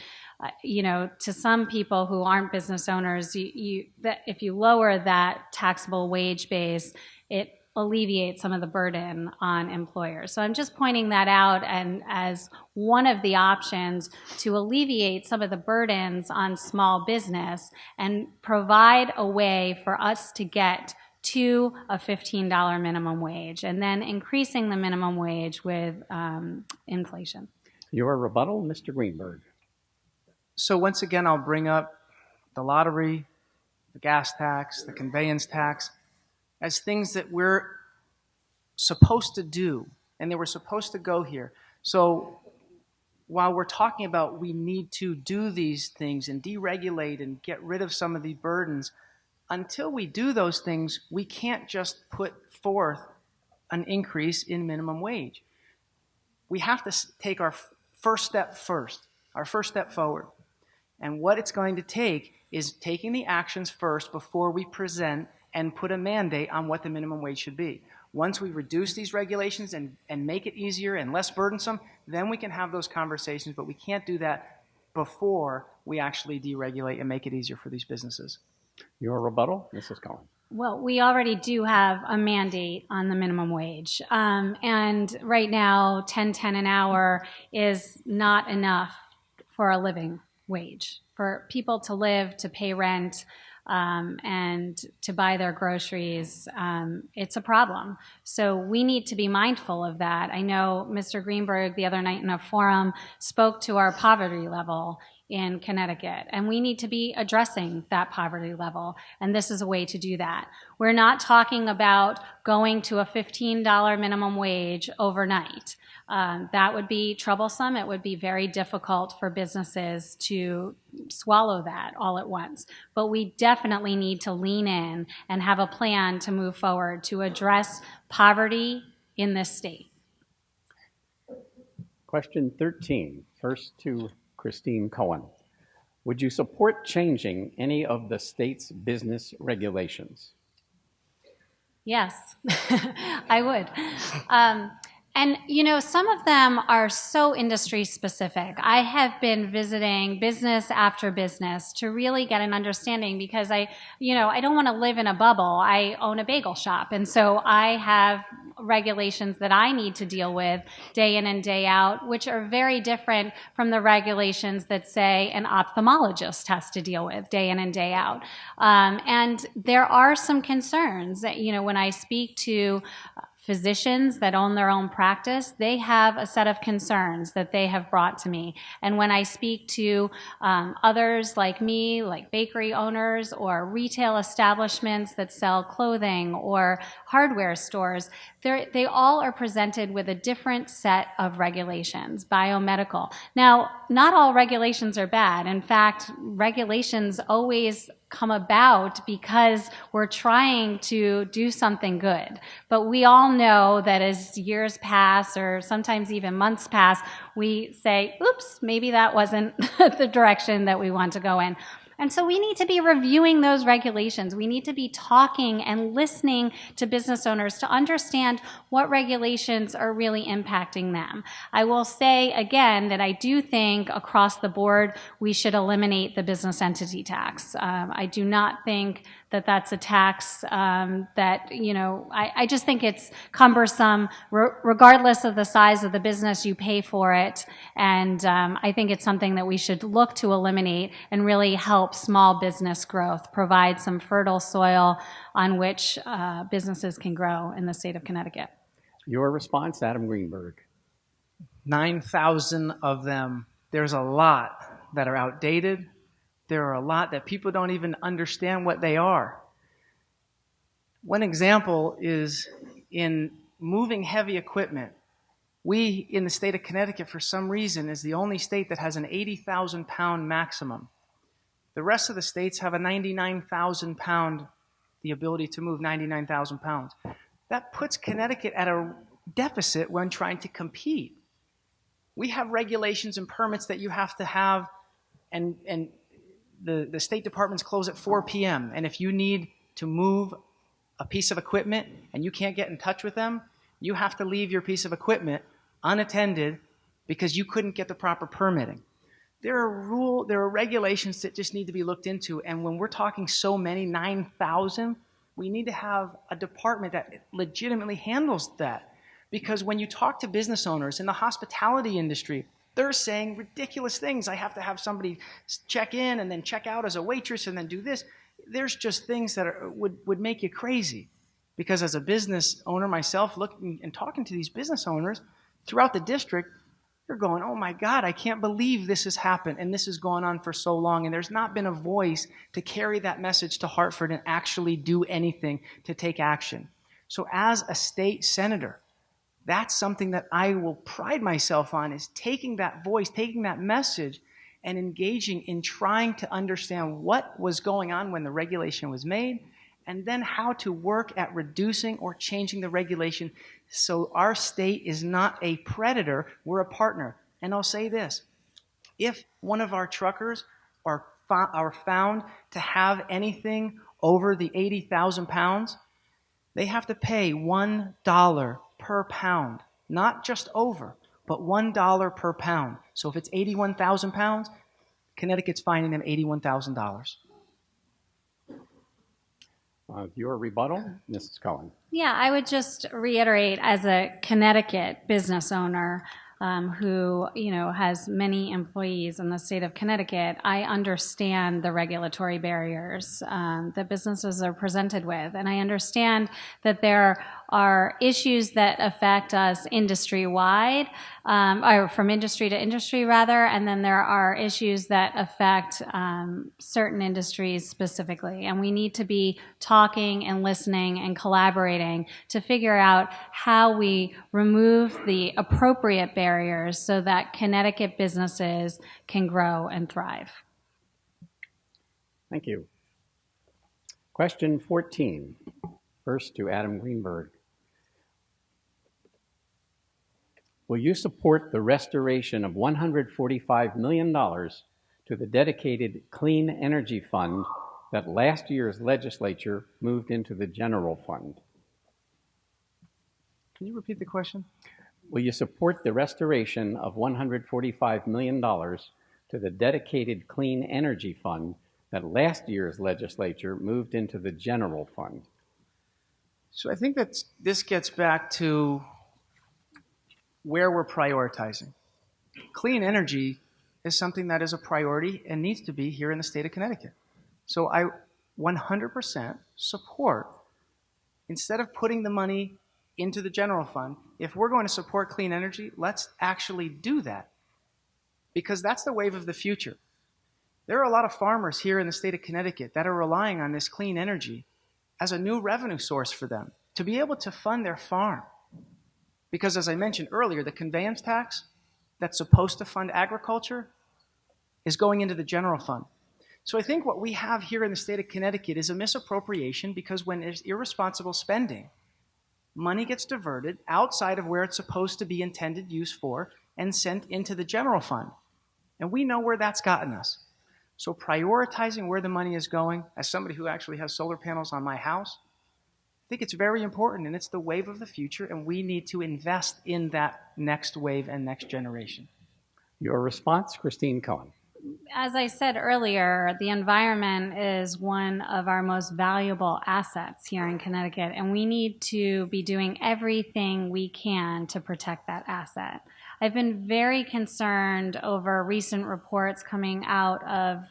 to some people who aren't business owners, if you lower that taxable wage base, it alleviates some of the burden on employers. So I'm just pointing that out and as one of the options to alleviate some of the burdens on small business and provide a way for us to get to a $15 minimum wage and then increasing the minimum wage with inflation. Your rebuttal, Mr. Greenberg. So once again, I'll bring up the lottery, the gas tax, the conveyance tax, as things that we're supposed to do, and they were supposed to go here. So while we're talking about we need to do these things and deregulate and get rid of some of the burdens, until we do those things, we can't just put forth an increase in minimum wage. We have to take our first step forward. And what it's going to take is taking the actions first before we present and put a mandate on what the minimum wage should be. Once we reduce these regulations and make it easier and less burdensome, then we can have those conversations, but we can't do that before we actually deregulate and make it easier for these businesses. Your rebuttal, Mrs. Cohen. Well, we already do have a mandate on the minimum wage. And right now, $10.10 an hour is not enough for a living wage. For people to live, to pay rent, and to buy their groceries, it's a problem. So we need to be mindful of that. I know Mr. Greenberg the other night in a forum spoke to our poverty level in Connecticut, and we need to be addressing that poverty level, and this is a way to do that. We're not talking about going to a $15 minimum wage overnight. That would be troublesome. It would be very difficult for businesses to swallow that all at once. But we definitely need to lean in and have a plan to move forward to address poverty in this state. Question 13, first to Christine Cohen. Would you support changing any of the state's business regulations? Yes, I would. And, some of them are so industry specific. I have been visiting business after business to really get an understanding because I don't want to live in a bubble. I own a bagel shop. And so I have regulations that I need to deal with day in and day out, which are very different from the regulations that, say, an ophthalmologist has to deal with day in and day out. And there are some concerns that, when I speak to physicians that own their own practice, they have a set of concerns that they have brought to me. And when I speak to others like me, like bakery owners or retail establishments that sell clothing or hardware stores, they all are presented with a different set of regulations, biomedical. Now, not all regulations are bad. In fact, regulations always come about because we're trying to do something good. But we all know that as years pass, or sometimes even months pass, we say, oops, maybe that wasn't the direction that we want to go in. And so we need to be reviewing those regulations. We need to be talking and listening to business owners to understand what regulations are really impacting them. I will say again that I do think across the board we should eliminate the business entity tax. I do not think that's a tax that, I just think it's cumbersome regardless of the size of the business. You pay for it, and I think it's something that we should look to eliminate and really help small business growth, provide some fertile soil on which businesses can grow in the state of Connecticut. Your response, Adam Greenberg. 9,000 of them. There's a lot that are outdated. There are a lot that people don't even understand what they are. One example is in moving heavy equipment. We, in the state of Connecticut, for some reason, is the only state that has an 80,000 pound maximum. The rest of the states have a 99,000 pound, the ability to move 99,000 pounds. That puts Connecticut at a deficit when trying to compete. We have regulations and permits that you have to have, and the state departments close at 4 p.m. And if you need to move a piece of equipment and you can't get in touch with them, you have to leave your piece of equipment unattended because you couldn't get the proper permitting. There are regulations that just need to be looked into, and when we're talking so many, 9,000, we need to have a department that legitimately handles that. Because when you talk to business owners in the hospitality industry, they're saying ridiculous things. I have to have somebody check in and then check out as a waitress and then do this. There's just things that would make you crazy. Because as a business owner myself, looking and talking to these business owners throughout the district, you're going, oh my God, I can't believe this has happened and this has gone on for so long. And there's not been a voice to carry that message to Hartford and actually do anything to take action. So as a state senator, that's something that I will pride myself on, is taking that voice, taking that message, and engaging in trying to understand what was going on when the regulation was made, and then how to work at reducing or changing the regulation so our state is not a predator, we're a partner. And I'll say this, if one of our truckers are found to have anything over the 80,000 pounds, they have to pay $1 per pound, not just over, but $1 per pound. So if it's 81,000 pounds, Connecticut's fining them $81,000. Your rebuttal, Mrs. Cohen. Yeah, I would just reiterate, as a Connecticut business owner who has many employees in the state of Connecticut, I understand the regulatory barriers that businesses are presented with, and I understand that there are issues that affect us industry-wide, or from industry to industry rather, and then there are issues that affect certain industries specifically. And we need to be talking and listening and collaborating to figure out how we remove the appropriate barriers so that Connecticut businesses can grow and thrive. Thank you. Question 14, first to Adam Greenberg. Will you support the restoration of $145 million to the dedicated Clean Energy Fund that last year's legislature moved into the general fund? Can you repeat the question? Will you support the restoration of $145 million to the dedicated Clean Energy Fund that last year's legislature moved into the general fund? So I think that this gets back to where we're prioritizing. Clean energy is something that is a priority and needs to be here in the state of Connecticut. So I 100% support, instead of putting the money into the general fund, if we're going to support clean energy, let's actually do that, because that's the wave of the future. There are a lot of farmers here in the state of Connecticut that are relying on this clean energy as a new revenue source for them to be able to fund their farm. Because as I mentioned earlier, the conveyance tax that's supposed to fund agriculture is going into the general fund. So I think what we have here in the state of Connecticut is a misappropriation, because when there's irresponsible spending, money gets diverted outside of where it's supposed to be intended use for and sent into the general fund. And we know where that's gotten us. So prioritizing where the money is going, as somebody who actually has solar panels on my house, I think it's very important, and it's the wave of the future, and we need to invest in that next wave and next generation. Your response, Christine Cohen. As I said earlier, the environment is one of our most valuable assets here in Connecticut, and we need to be doing everything we can to protect that asset. I've been very concerned over recent reports coming out of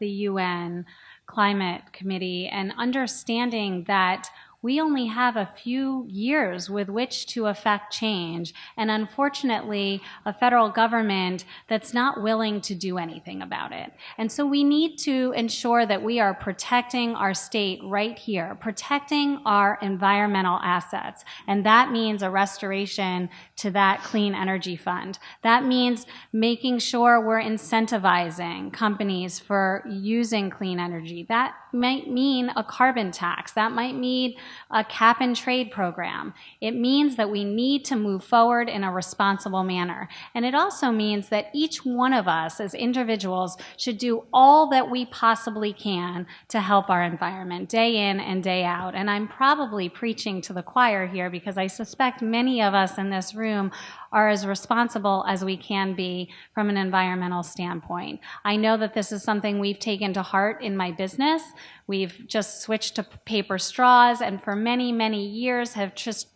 the UN Climate Committee and understanding that we only have a few years with which to affect change, and unfortunately, a federal government that's not willing to do anything about it. And so we need to ensure that we are protecting our state right here, protecting our environmental assets, and that means a restoration to that clean energy fund. That means making sure we're incentivizing companies for using clean energy. That might mean a carbon tax. That might mean a cap and trade program. It means that we need to move forward in a responsible manner. And it also means that each one of us as individuals should do all that we possibly can to help our environment day in and day out. And I'm probably preaching to the choir here because I suspect many of us in this room are as responsible as we can be from an environmental standpoint. I know that this is something we've taken to heart in my business. We've just switched to paper straws, and for many, many years have just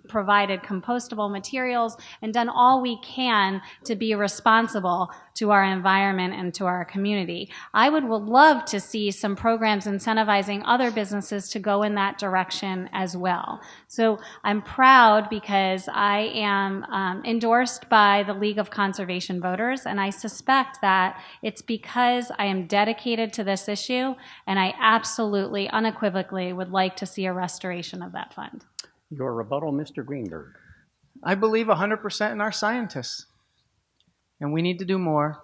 provided compostable materials and done all we can to be responsible to our environment and to our community. I would love to see some programs incentivizing other businesses to go in that direction as well. So I'm proud because I am endorsed by the League of Conservation Voters, and I suspect that it's because I am dedicated to this issue, and I absolutely, unequivocally would like to see a restoration of that fund. Your rebuttal, Mr. Greenberg. I believe 100% in our scientists, and we need to do more,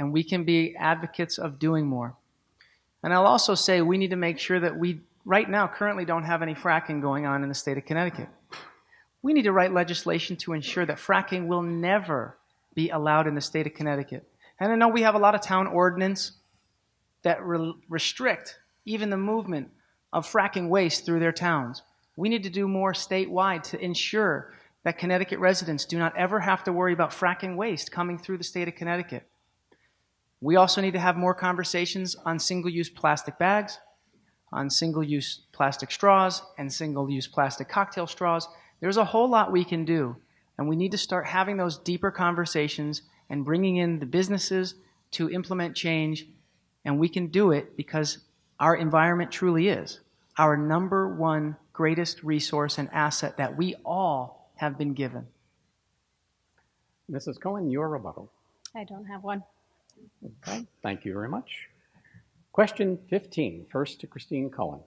and we can be advocates of doing more. And I'll also say we need to make sure that we, right now, currently don't have any fracking going on in the state of Connecticut. We need to write legislation to ensure that fracking will never be allowed in the state of Connecticut. And I know we have a lot of town ordinance that restrict even the movement of fracking waste through their towns. We need to do more statewide to ensure that Connecticut residents do not ever have to worry about fracking waste coming through the state of Connecticut. We also need to have more conversations on single-use plastic bags, on single-use plastic straws, and single-use plastic cocktail straws. There's a whole lot we can do, and we need to start having those deeper conversations and bringing in the businesses to implement change, and we can do it because our environment truly is our number one greatest resource and asset that we all have been given. Mrs. Cohen, your rebuttal. I don't have one. Okay, thank you very much. Question 15, first to Christine Cohen.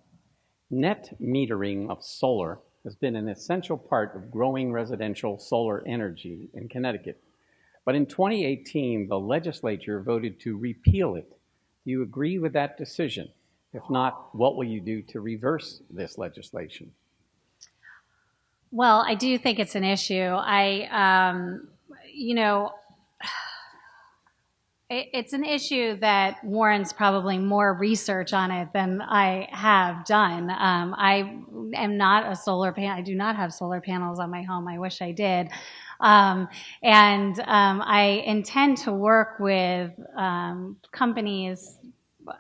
Net metering of solar has been an essential part of growing residential solar energy in Connecticut. But in 2018, the legislature voted to repeal it. Do you agree with that decision? If not, what will you do to reverse this legislation? Well, I do think it's an issue. It's an issue that warrants probably more research on it than I have done. I am not a solar panel. I do not have solar panels on my home. I wish I did. I intend to work with companies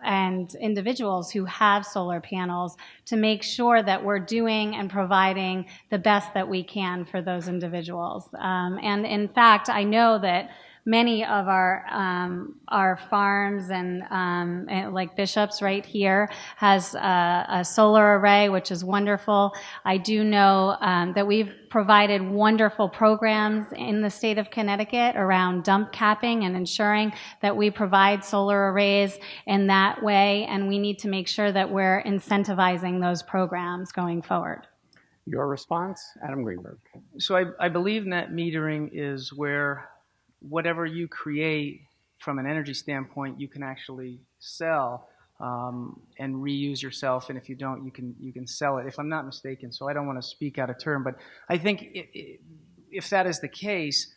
and individuals who have solar panels to make sure that we're doing and providing the best that we can for those individuals. And in fact, I know that many of our farms and like Bishop's right here has a solar array, which is wonderful. I do know that we've provided wonderful programs in the state of Connecticut around dump capping and ensuring that we provide solar arrays in that way, and we need to make sure that we're incentivizing those programs going forward. Your response, Adam Greenberg. So I believe net metering is where whatever you create from an energy standpoint, you can actually sell and reuse yourself, and if you don't, you can sell it, if I'm not mistaken. So I don't want to speak out of turn, but I think if that is the case,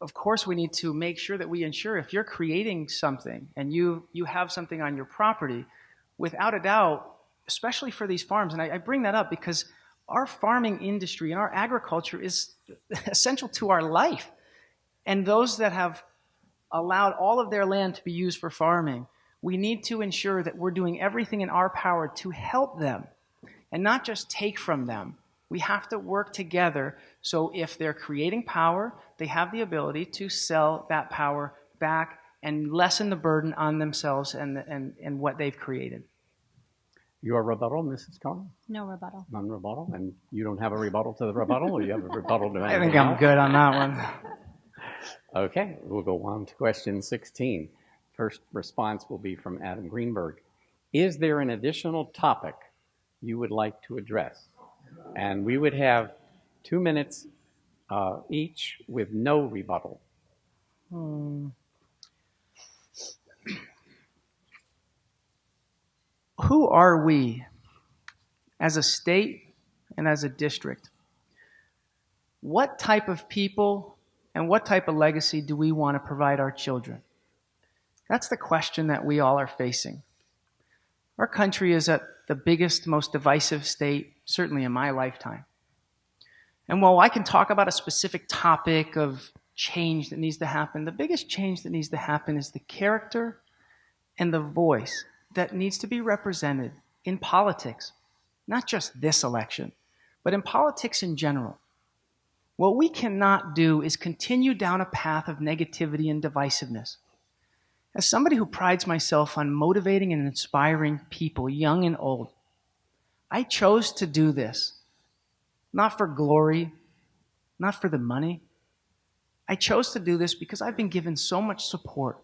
of course we need to make sure that we ensure if you're creating something and you have something on your property, without a doubt, especially for these farms, and I bring that up because our farming industry and our agriculture is essential to our life. And those that have allowed all of their land to be used for farming, we need to ensure that we're doing everything in our power to help them and not just take from them. We have to work together so if they're creating power, they have the ability to sell that power back and lessen the burden on themselves and what they've created. Your rebuttal, Mrs. Cohen? No rebuttal. Non-rebuttal? And you don't have a rebuttal to the rebuttal, or you have a rebuttal to I anything think I'm else? good on that one. Okay, we'll go on to question 16. First response will be from Adam Greenberg. Is there an additional topic you would like to address? And we would have 2 minutes each with no rebuttal. Who are we as a state and as a district? What type of people and what type of legacy do we want to provide our children? That's the question that we all are facing. Our country is at the biggest, most divisive state, certainly in my lifetime. And while I can talk about a specific topic of change that needs to happen, the biggest change that needs to happen is the character and the voice that needs to be represented in politics, not just this election, but in politics in general. What we cannot do is continue down a path of negativity and divisiveness. As somebody who prides myself on motivating and inspiring people, young and old, I chose to do this, not for glory, not for the money. I chose to do this because I've been given so much support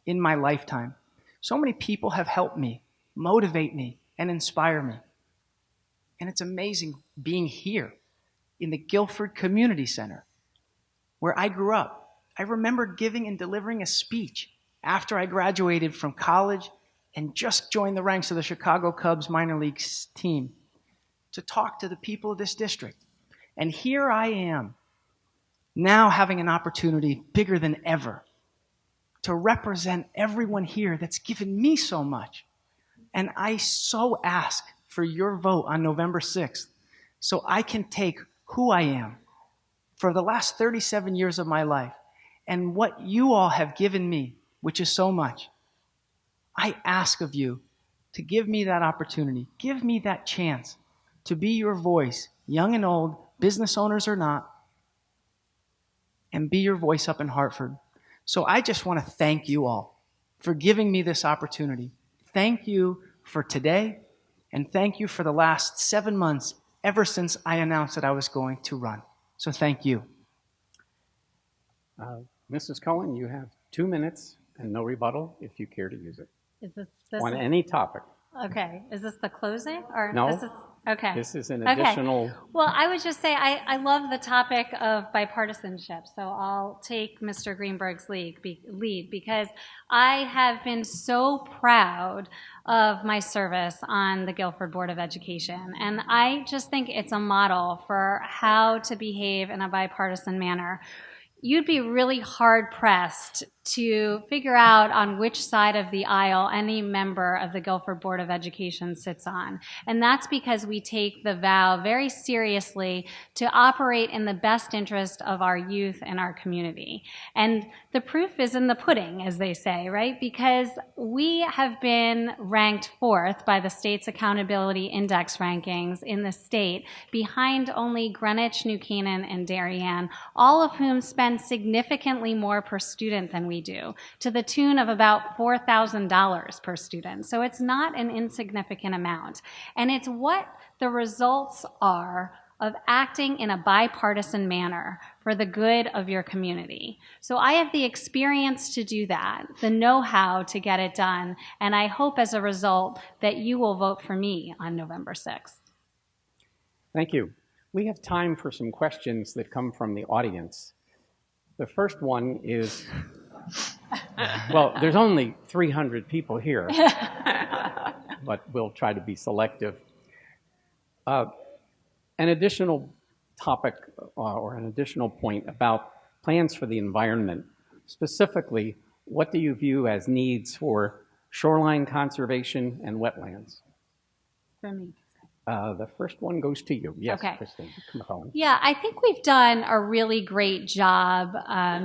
in my lifetime. So many people have helped me, motivate me, and inspire me. And it's amazing being here in the Guilford Community Center, where I grew up. I remember giving and delivering a speech after I graduated from college and just joined the ranks of the Chicago Cubs minor league team to talk to the people of this district. And here I am, now having an opportunity bigger than ever to represent everyone here that's given me so much. And I so ask for your vote on November 6th so I can take who I am for the last 37 years of my life and what you all have given me, which is so much. I ask of you to give me that opportunity, give me that chance to be your voice, young and old, business owners or not, and be your voice up in Hartford. So I just want to thank you all for giving me this opportunity. Thank you for today, and thank you for the last 7 months ever since I announced that I was going to run. So thank you. Mrs. Cohen, you have 2 minutes and no rebuttal if you care to use it. Is this On any topic. okay? Is this the closing or No. This is okay. This is an Okay. additional. Well, I would just say I love the topic of bipartisanship, so I'll take Mr. Greenberg's lead because I have been so proud of my service on the Guilford Board of Education, and I just think it's a model for how to behave in a bipartisan manner. You'd be really hard-pressed to figure out on which side of the aisle any member of the Guilford Board of Education sits on. And that's because we take the vow very seriously to operate in the best interest of our youth and our community. And the proof is in the pudding, as they say, right? Because we have been ranked 4th by the state's Accountability Index rankings in the state, behind only Greenwich, New Canaan, and Darien, all of whom spend significantly more per student than we do, to the tune of about $4,000 per student. So it's not an insignificant amount. And it's what the results are of acting in a bipartisan manner for the good of your community. So I have the experience to do that, the know-how to get it done, and I hope as a result that you will vote for me on November 6th. Thank you. We have time for some questions that come from the audience. The first one is, well, there's only 300 people here, but we'll try to be selective. An additional topic or an additional point about plans for the environment. Specifically, what do you view as needs for shoreline conservation and wetlands? For me. The first one goes to you. Yes, Okay. Christine Cohen. Yeah, I think we've done a really great job,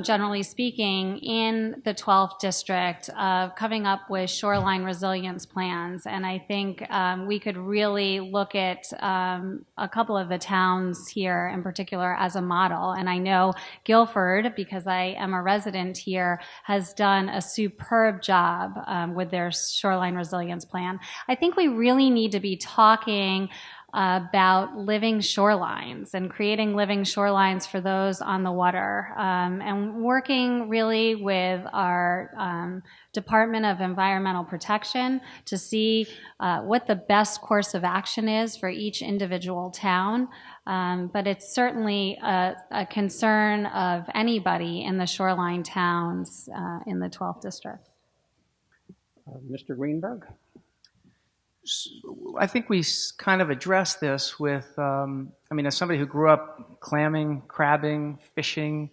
generally speaking, in the 12th district of coming up with shoreline resilience plans. And I think we could really look at a couple of the towns here in particular as a model. And I know Guilford, because I am a resident here, has done a superb job with their shoreline resilience plan. I think we really need to be talking about living shorelines and creating living shorelines for those on the water, and working really with our Department of Environmental Protection to see what the best course of action is for each individual town. But it's certainly a concern of anybody in the shoreline towns in the 12th district. Mr. Greenberg? I think we kind of addressed this with, as somebody who grew up clamming, crabbing, fishing,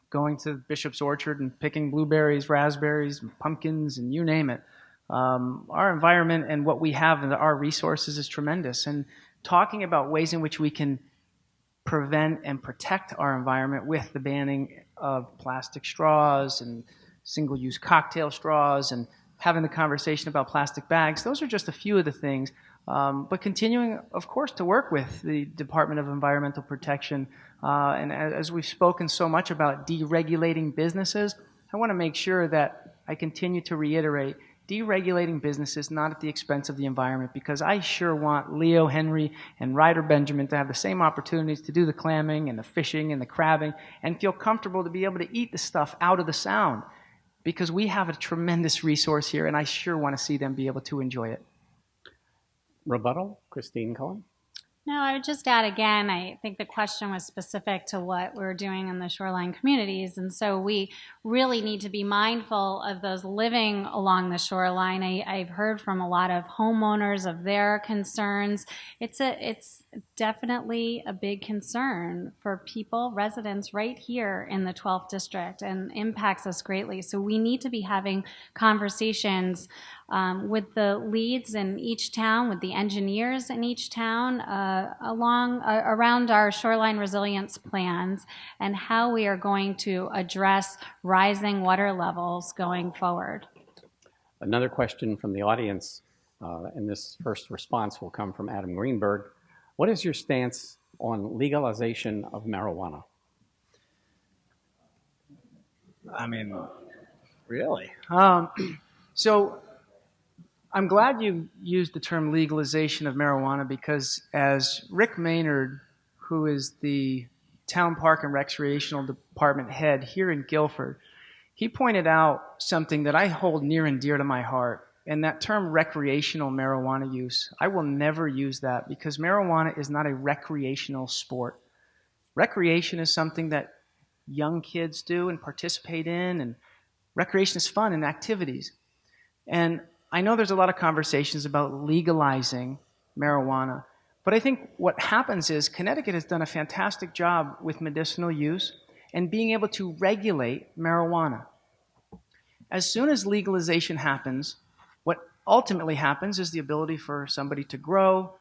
going to Bishop's Orchard and picking blueberries, raspberries, and pumpkins, and you name it. Our environment and what we have and our resources is tremendous. And talking about ways in which we can prevent and protect our environment with the banning of plastic straws and single-use cocktail straws and having the conversation about plastic bags, those are just a few of the things. But continuing, of course, to work with the Department of Environmental Protection. And as we've spoken so much about deregulating businesses, I want to make sure that I continue to reiterate deregulating businesses not at the expense of the environment, because I sure want Leo Henry and Ryder Benjamin to have the same opportunities to do the clamming and the fishing and the crabbing and feel comfortable to be able to eat the stuff out of the sound, because we have a tremendous resource here, and I sure want to see them be able to enjoy it. Rebuttal, Christine Cohen. No, I would just add again, I think the question was specific to what we're doing in the shoreline communities. And so we really need to be mindful of those living along the shoreline. I've heard from a lot of homeowners of their concerns. It's definitely a big concern for people, residents right here in the 12th district, and impacts us greatly. So we need to be having conversations with the leads in each town, with the engineers in each town, around our shoreline resilience plans and how we are going to address rising water levels going forward. Another question from the audience, and this first response will come from Adam Greenberg. What is your stance on legalization of marijuana? Really? So I'm glad you used the term legalization of marijuana, because as Rick Maynard, who is the Town Park and Recreational Department head here in Guilford, he pointed out something that I hold near and dear to my heart. And that term recreational marijuana use, I will never use that, because marijuana is not a recreational sport. Recreation is something that young kids do and participate in, and recreation is fun and activities. And I know there's a lot of conversations about legalizing marijuana, but I think what happens is Connecticut has done a fantastic job with medicinal use and being able to regulate marijuana. As soon as legalization happens, what ultimately happens is the ability for somebody to grow,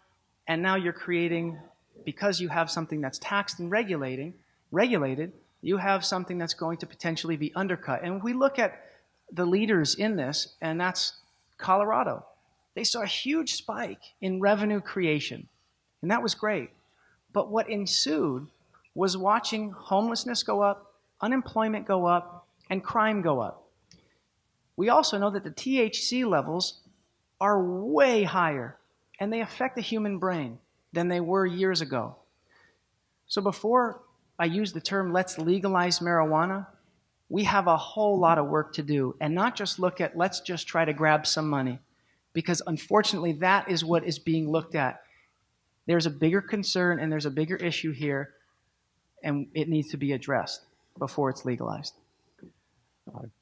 and now you're creating, because you have something that's taxed and regulated, you have something that's going to potentially be undercut. And we look at the leaders in this, and that's Colorado. They saw a huge spike in revenue creation, and that was great. But what ensued was watching homelessness go up, unemployment go up, and crime go up. We also know that the THC levels are way higher, and they affect the human brain than they were years ago. So before I use the term let's legalize marijuana, we have a whole lot of work to do, and not just look at let's just try to grab some money, because unfortunately that is what is being looked at. There's a bigger concern and there's a bigger issue here, and it needs to be addressed before it's legalized.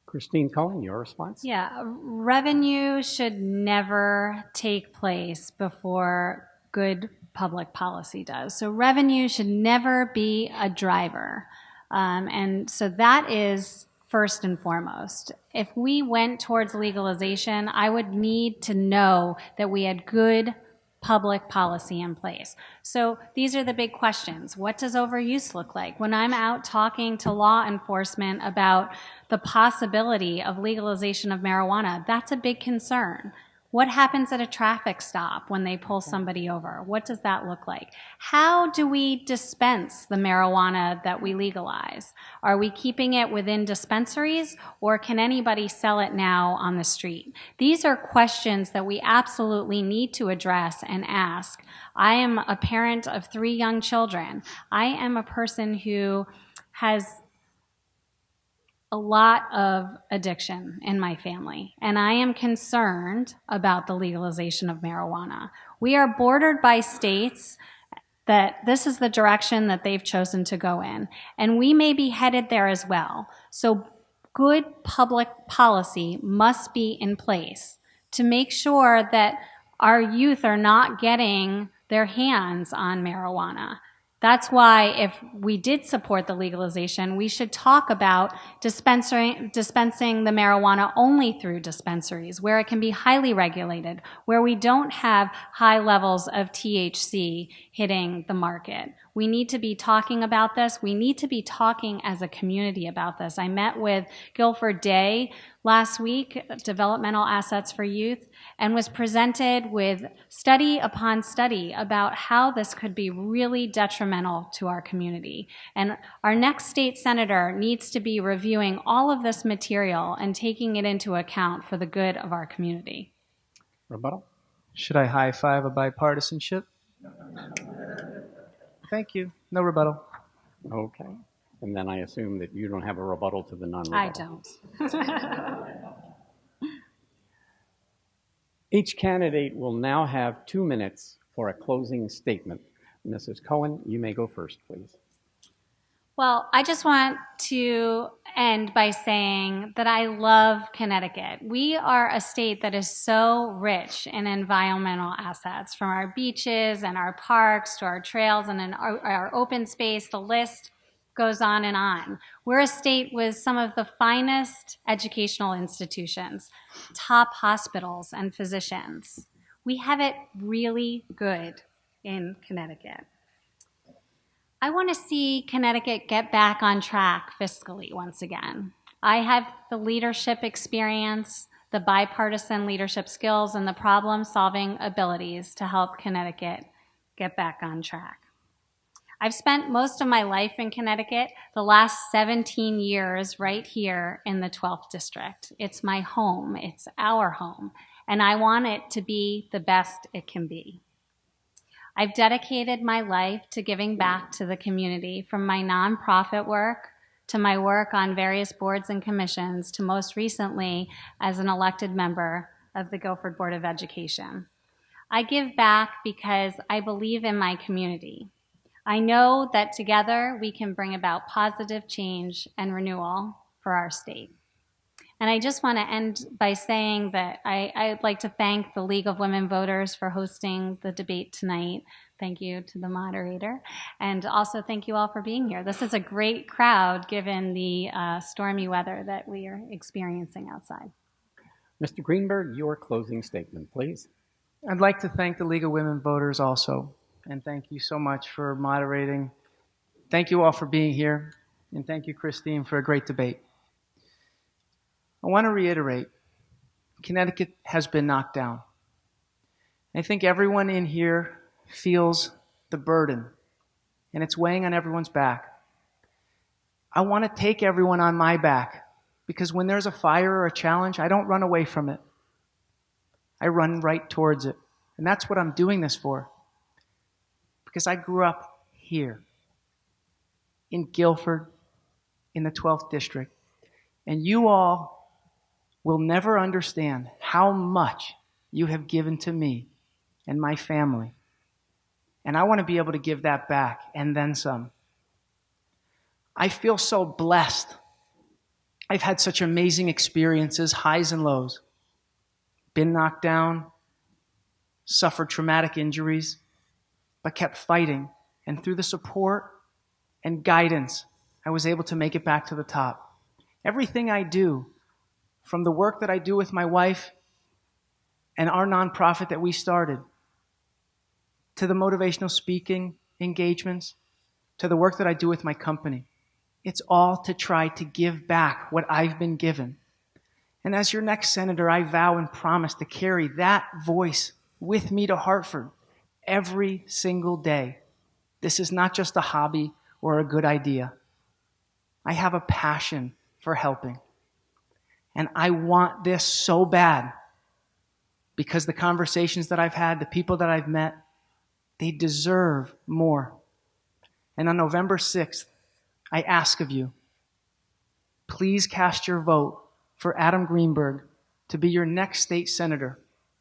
Christine Cohen, your response? Yeah, revenue should never take place before good public policy does. So revenue should never be a driver. And so that is first and foremost. If we went towards legalization, I would need to know that we had good public policy in place. So these are the big questions. What does overuse look like? When I'm out talking to law enforcement about the possibility of legalization of marijuana, that's a big concern. What happens at a traffic stop when they pull somebody over? What does that look like? How do we dispense the marijuana that we legalize? Are we keeping it within dispensaries, or can anybody sell it now on the street? These are questions that we absolutely need to address and ask. I am a parent of 3 young children. I am a person who has a lot of addiction in my family, and I am concerned about the legalization of marijuana. We are bordered by states that this is the direction that they've chosen to go in, and we may be headed there as well. So good public policy must be in place to make sure that our youth are not getting their hands on marijuana. That's why if we did support the legalization, we should talk about dispensing the marijuana only through dispensaries, where it can be highly regulated, where we don't have high levels of THC hitting the market. We need to be talking about this. We need to be talking as a community about this. I met with Guilford Day last week, Developmental Assets for Youth, and was presented with study upon study about how this could be really detrimental to our community. And our next state senator needs to be reviewing all of this material and taking it into account for the good of our community. Rebuttal? Should I high five a bipartisanship? Thank you. No rebuttal. Okay. And then I assume that you don't have a rebuttal to the non-rebuttal. I don't. Each candidate will now have 2 minutes for a closing statement. Mrs. Cohen, you may go first, please. Well, I just want to end by saying that I love Connecticut. We are a state that is so rich in environmental assets, from our beaches and our parks to our trails and in our open space. The list goes on and on. We're a state with some of the finest educational institutions, top hospitals and physicians. We have it really good in Connecticut. I want to see Connecticut get back on track fiscally once again. I have the leadership experience, the bipartisan leadership skills, and the problem-solving abilities to help Connecticut get back on track. I've spent most of my life in Connecticut, the last 17 years right here in the 12th District. It's my home, it's our home, and I want it to be the best it can be. I've dedicated my life to giving back to the community, from my nonprofit work to my work on various boards and commissions to most recently as an elected member of the Guilford Board of Education. I give back because I believe in my community. I know that together we can bring about positive change and renewal for our state. And I just want to end by saying that I'd like to thank the League of Women Voters for hosting the debate tonight. Thank you to the moderator. And also thank you all for being here. This is a great crowd given the stormy weather that we are experiencing outside. Mr. Greenberg, your closing statement, please. I'd like to thank the League of Women Voters also, and thank you so much for moderating. Thank you all for being here, and thank you, Christine, for a great debate. I want to reiterate, Connecticut has been knocked down. I think everyone in here feels the burden, and it's weighing on everyone's back. I want to take everyone on my back, because when there's a fire or a challenge, I don't run away from it. I run right towards it. And that's what I'm doing this for. Because I grew up here, in Guilford, in the 12th District, and you all will never understand how much you have given to me and my family. And I want to be able to give that back and then some. I feel so blessed. I've had such amazing experiences, highs and lows. Been knocked down, suffered traumatic injuries, but kept fighting. And through the support and guidance, I was able to make it back to the top. Everything I do, from the work that I do with my wife and our nonprofit that we started, to the motivational speaking engagements, to the work that I do with my company. It's all to try to give back what I've been given. And as your next senator, I vow and promise to carry that voice with me to Hartford every single day. This is not just a hobby or a good idea. I have a passion for helping. And I want this so bad because the conversations that I've had, the people that I've met, they deserve more. And on November 6th, I ask of you, please cast your vote for Adam Greenberg to be your next state senator,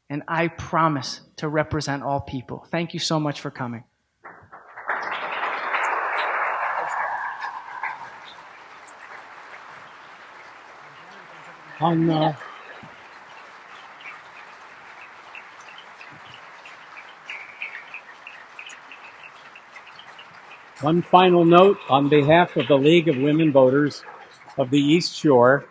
and I promise to represent all people. Thank you so much for coming. One final note on behalf of the League of Women Voters of the East Shore.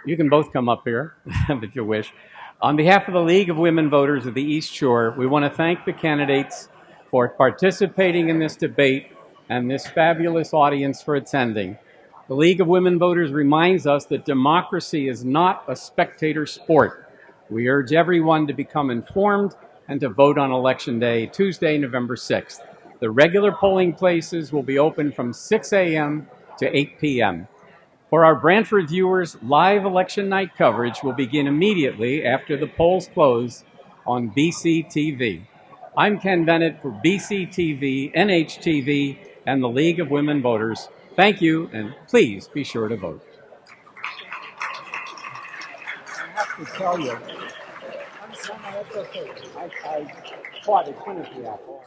You can both come up here if you wish. On behalf of the League of Women Voters of the East Shore, we want to thank the candidates for participating in this debate and this fabulous audience for attending. The League of Women Voters reminds us that democracy is not a spectator sport. We urge everyone to become informed and to vote on Election Day, Tuesday, November 6th. The regular polling places will be open from 6 a.m. to 8 p.m. For our Brantford viewers, live election night coverage will begin immediately after the polls close on BCTV. I'm Ken Bennett for BCTV, NHTV, and the League of Women Voters. Thank you, and please be sure to vote. I have to tell you, I fought a clinically apple.